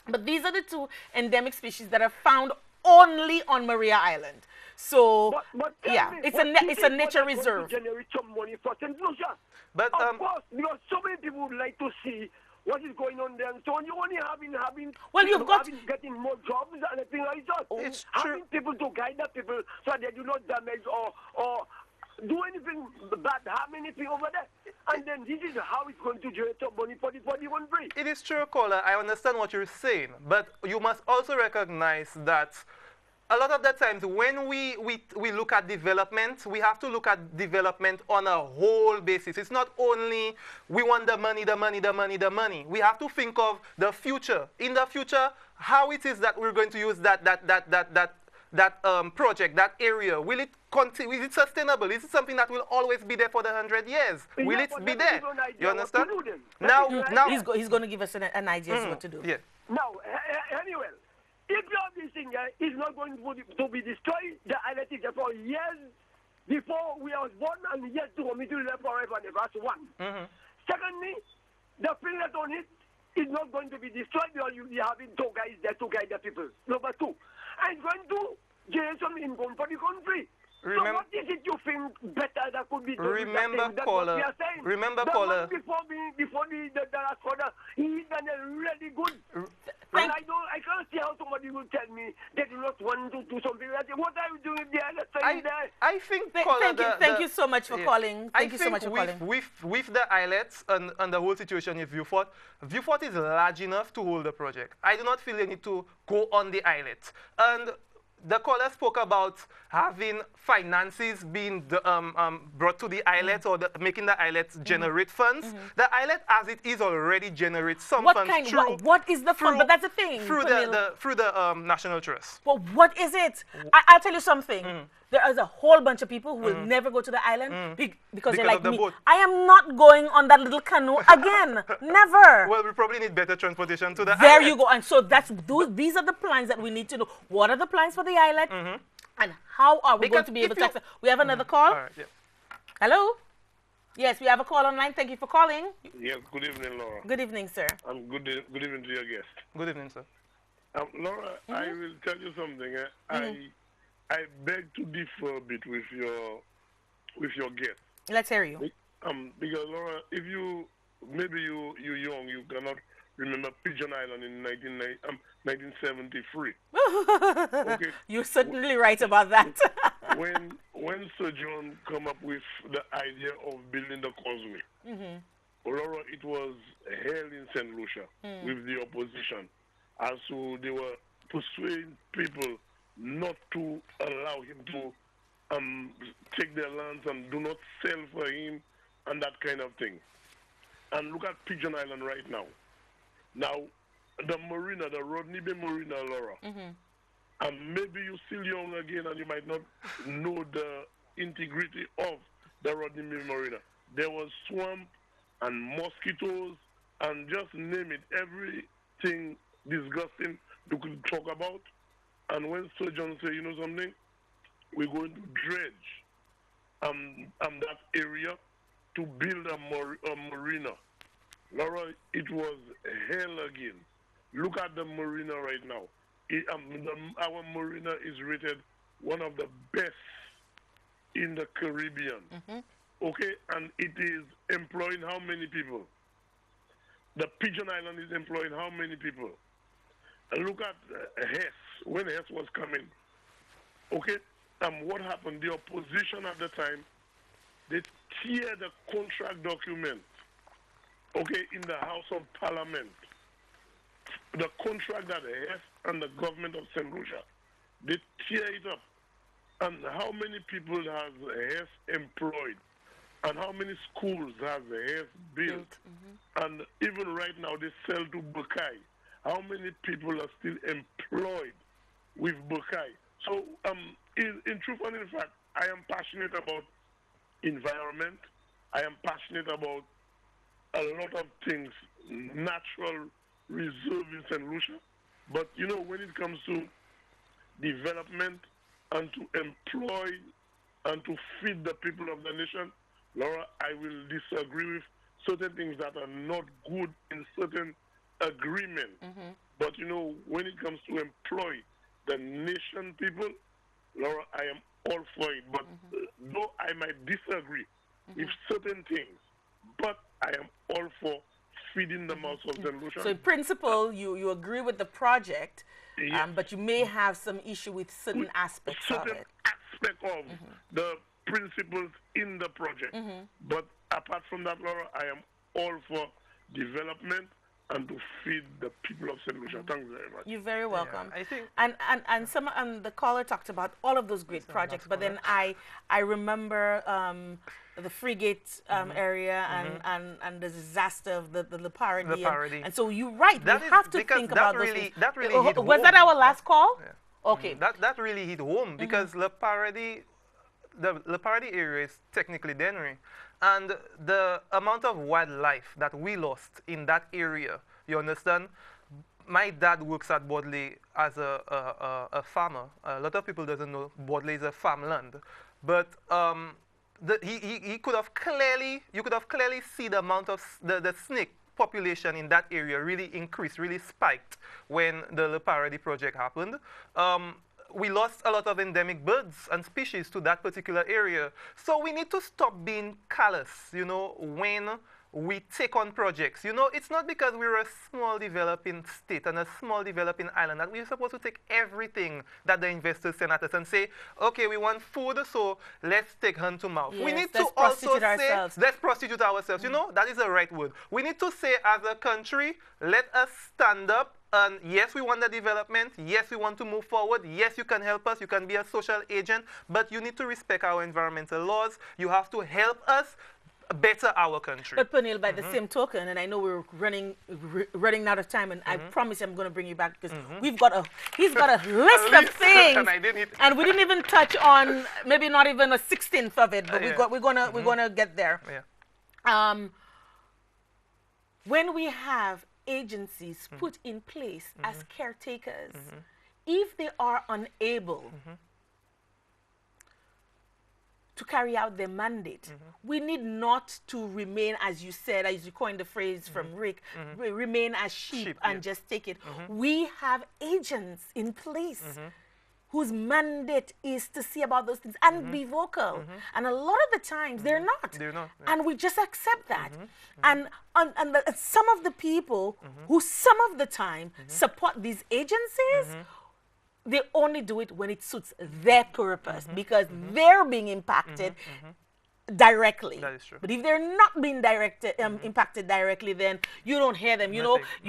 But these are the two endemic species that are found only on Maria Island. So, But yeah, me, it's what a nature reserve. To generate some money for St. Lucia. But Of course, because so many people would like to see what is going on there and so on. You only having Well, you've got- getting more jobs and anything like that. It's having true. people to guide the people so they do not damage or do anything bad, harm anything over there. And then this is how it's going to generate some money for the country. It is true, caller. I understand what you're saying, but you must also recognize that a lot of the times when we look at development, we have to look at development on a whole basis. It's not only we want the money, the money, the money, the money. We have to think of the future. In the future, how it is that we're going to use that project, that area. Will it continue? Is it sustainable? Is it something that will always be there for the 100 years? Will it be there? You understand? Now, he's going to give us an idea of what to do. Yeah. Now, anyway, if all this thing is not going to be destroyed, the island is there for years before we was born and years to come, it will live forever and ever. That's one. Secondly, the thing that on it is not going to be destroyed because you having two guys there to guide the people. Number two, I'm going to generate some income for the country. So what is it you think better that could be done? Remember, caller. Remember, caller. Before the last quarter, he done it really good. And I can't see how somebody will tell me they do not want to do something like that. What are you doing there? I think, caller, thank you so much for calling. Thank you so much for calling. With the islets and the whole situation in Vieux Fort is large enough to hold the project. I do not feel the need to go on the islet. And the caller spoke about having finances being brought to the islet or making the islet generate funds. The islet, as it is, already generates some funds. What is the fund? But that's the thing. Through the National Trust. Well, what is it? I'll tell you something. There is a whole bunch of people who will never go to the island because they're like me. Boat. I am not going on that little canoe again. Never. Well, we probably need better transportation to the island. There you go. And so these are the plans that we need to know. What are the plans for the island? And how are we going to be able to access? We have another call. All right, yeah. Hello? Yes, we have a call online. Thank you for calling. Yes, good evening, Laura. Good evening, sir. And good evening to your guest. Good evening, sir. Laura, I will tell you something. I beg to differ a bit with your guest. Let's hear you. Because Laura, if maybe you're young, you cannot remember Pigeon Island in 1973. Okay. You're certainly right about that. when Sir John come up with the idea of building the causeway, Laura, it was hell in St. Lucia with the opposition. Also, they were persuading people not to allow him to take their lands and do not sell for him and that kind of thing. And look at Pigeon Island right now. Now, the marina, the Rodney Bay Marina, Laura, and maybe you're still young again and you might not know the integrity of the Rodney Bay Marina. There was swamp and mosquitoes and just name it, everything disgusting you could talk about. And when Sir John said, you know something, we're going to dredge that area to build a marina. Laura, it was hell again. Look at the marina right now. Our marina is rated one of the best in the Caribbean. Okay, and it is employing how many people? The Pigeon Island is employing how many people? And look at Hess, when Hess was coming. Okay, what happened? The opposition at the time, they tear the contract document, okay, in the House of Parliament. The contract that Hess and the government of St. Lucia, they tear it up. And how many people has Hess employed? And how many schools has Hess built? And even right now, they sell to Bukai. How many people are still employed with Bukai? So, in truth and in fact, I am passionate about environment. I am passionate about a lot of things, natural reserve in St. Lucia. But, you know, when it comes to development and to employ and to feed the people of the nation, Laura, I will disagree with certain things that are not good in certain agreement. But, you know, when it comes to employ the nation people, Laura, I am all for it. But though I might disagree with certain things, but I am all for feeding the mouths of St. Lucia. So in principle, you agree with the project, but you may have some issue with certain aspects of it. Aspect of the principles in the project. But apart from that, Laura, I am all for development and to feed the people of St. Lucia. Thanks very much. You're very welcome. I think and some the caller talked about all of those great projects, but then I remember the Frigate area and the disaster of the Parody. The Parody. And so you're right. That we is have to because think that about really- those things. that really hit Was that home. our last call? Yeah. Okay. That really hit home because Le Paradis, the Le Paradis area is technically Dennery. And the amount of wildlife that we lost in that area, you understand? My dad works at Bodley as a farmer. A lot of people doesn't know Bodley is a farmland. But he could have clearly, you could have clearly see the amount of the snake population in that area really increased, really spiked when the Le Paradis project happened. We lost a lot of endemic birds and species to that particular area. So we need to stop being callous, you know, when we take on projects. You know, it's not because we're a small developing state and a small developing island that we're supposed to take everything that the investors send at us and say, okay, we want food, so let's take hand to mouth. Yes, we need to let's also prostitute say, ourselves. let's prostitute ourselves. You know, that is the right word. We need to say as a country, let us stand up. And yes, we want the development. Yes, we want to move forward. Yes, you can help us. You can be a social agent. But you need to respect our environmental laws. You have to help us better our country. But Pernille, by the same token, and I know we're running out of time, and I promise I'm going to bring you back because he's got a list of things, and we didn't even touch on maybe not even a 16th of it, but we're gonna get there. Yeah. When we have agencies put in place as caretakers, if they are unable to carry out their mandate, we need not to remain, as you said, as you coined the phrase from Rick, remain as sheep and just take it. We have agents in place whose mandate is to see about those things and be vocal. And a lot of the times they're not. They're not, yeah. And we just accept that. And some of the people who some of the time support these agencies, they only do it when it suits their purpose because they're being impacted directly. That is true. But if they're not being impacted directly, then you don't hear them. You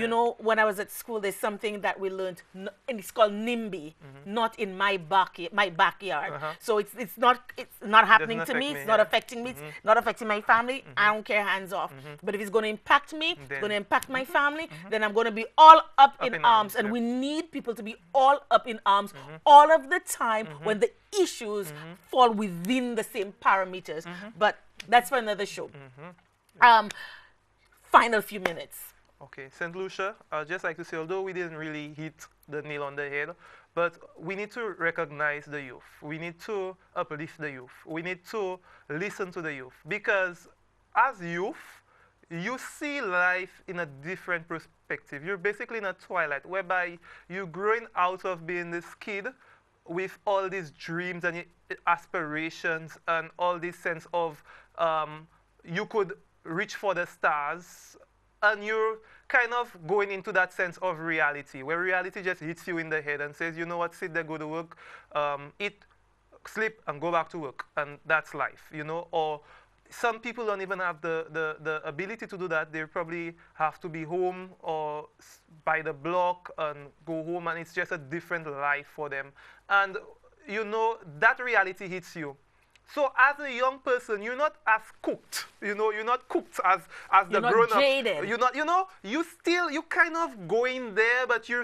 know, when I was at school, there's something that we learned, and it's called NIMBY, not in my backyard. So it's not happening to me. It's not affecting me. It's not affecting my family. I don't care. Hands off. But if it's going to impact me, it's going to impact my family, then I'm going to be all up in arms. And we need people to be all up in arms all of the time when the issues fall within the same parameters. But that's for another show. Final few minutes. Okay, St. Lucia, I'd just like to say, although we didn't really hit the nail on the head, but we need to recognize the youth. We need to uplift the youth. We need to listen to the youth. Because as youth, you see life in a different perspective. You're basically in a twilight whereby you're growing out of being this kid with all these dreams and aspirations and all this sense of you could reach for the stars, and you're kind of going into that sense of reality, where reality just hits you in the head and says, you know what, sit there, go to work, eat, sleep, and go back to work, and that's life, you know. Or some people don't even have the ability to do that. They probably have to be home or by the block and go home, and it's just a different life for them. And, you know, that reality hits you. So as a young person, you're not as cooked, you know, you're not cooked as the grown-up. Jaded. You're not, you know, you kind of going there, but you're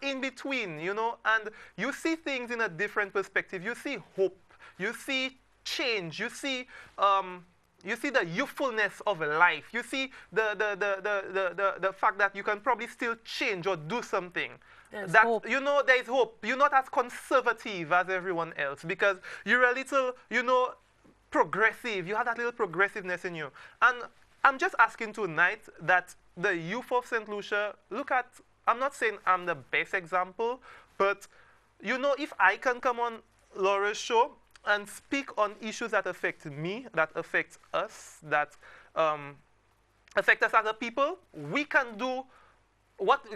in between, you know, and you see things in a different perspective. You see hope, you see change, you see the youthfulness of life. You see the fact that you can probably still change or do something. There's that hope. You know, there's hope. You're not as conservative as everyone else because you're a little, you know, progressive. You have that little progressiveness in you. And I'm just asking tonight that the youth of St. Lucia look at. I'm not saying I'm the best example, but you know, if I can come on Laura's show and speak on issues that affect me, that affect us, that affect us as a people, we can do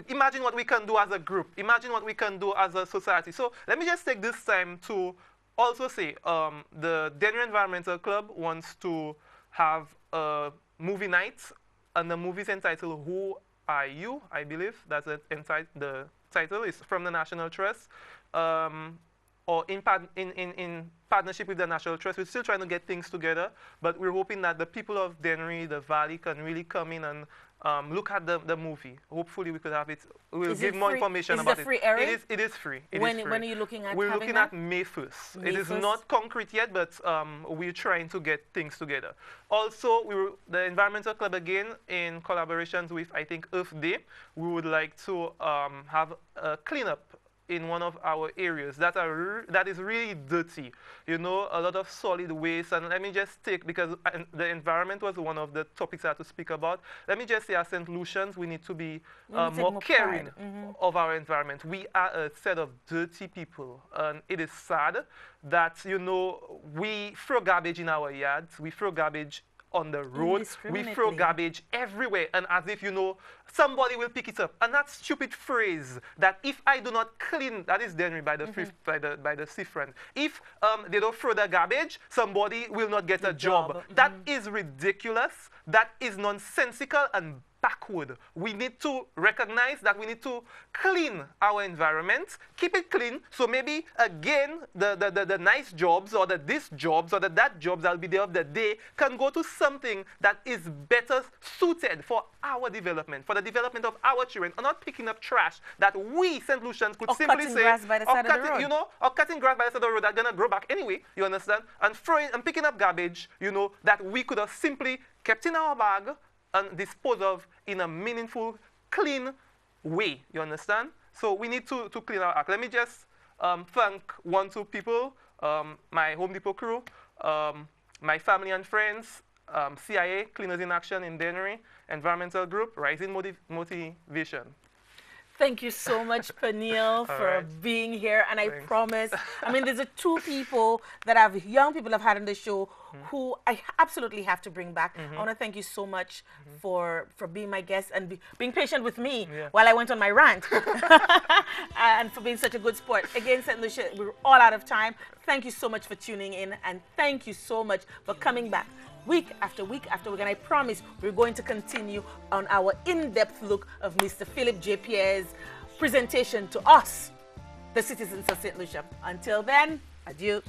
imagine what we can do as a group. Imagine what we can do as a society. So let me just take this time to also say the Denver Environmental Club wants to have a movie night, and the movie is entitled Who Are You? I believe that's the title is from the National Trust. Or in partnership with the National Trust. We're still trying to get things together, but we're hoping that the people of Dennery, the Valley, can really come in and look at the movie. Hopefully we could have it. We'll give more information about it. Is it a free airing? It is free. When are you looking at We're having looking that? at May 1st. May It is 1st? not concrete yet, but we're trying to get things together. Also, the Environmental Club, again, in collaborations with, I think, Earth Day, we would like to have a cleanup in one of our areas that is really dirty. You know, a lot of solid waste. And let me just take, because the environment was one of the topics I had to speak about. Let me just say, as St. Lucians, we need to be more caring of our environment. We are a set of dirty people. And it is sad that, you know, we throw garbage in our yards. We throw garbage on the road, we throw garbage everywhere, and as if, you know, somebody will pick it up. And that stupid phrase that if I do not clean, that is Dennery by the by the seafront. If they don't throw the garbage, somebody will not get a job. That is ridiculous. That is nonsensical and backward. We need to recognize that we need to clean our environment, keep it clean, so maybe again the nice jobs or the this jobs or the that jobs that will be there of the day can go to something that is better suited for our development, for the development of our children, and not picking up trash that we St. Lucians could simply say, grass by the side of the road. You know, or cutting grass by the side of the road that's gonna grow back anyway, you understand? And throwing and picking up garbage, you know, that we could have simply kept in our bag and dispose of in a meaningful, clean way, you understand? So we need to clean our act. Let me just thank two people, my Home Depot crew, my family and friends, CIA, Cleaners in Action in Dennery, Environmental Group, Rising Motivation. Thank you so much, Peniel, for being here. And I promise, I mean, there's two people that young people have had on the show who I absolutely have to bring back. I want to thank you so much for being my guest and being patient with me while I went on my rant. And for being such a good sport. Again, St. Lucia, we're all out of time. Thank you so much for tuning in, and thank you so much for coming back week after week after week. And I promise we're going to continue on our in-depth look of Mr. Philip J. Pierre's presentation to us, the citizens of St. Lucia. Until then, adieu.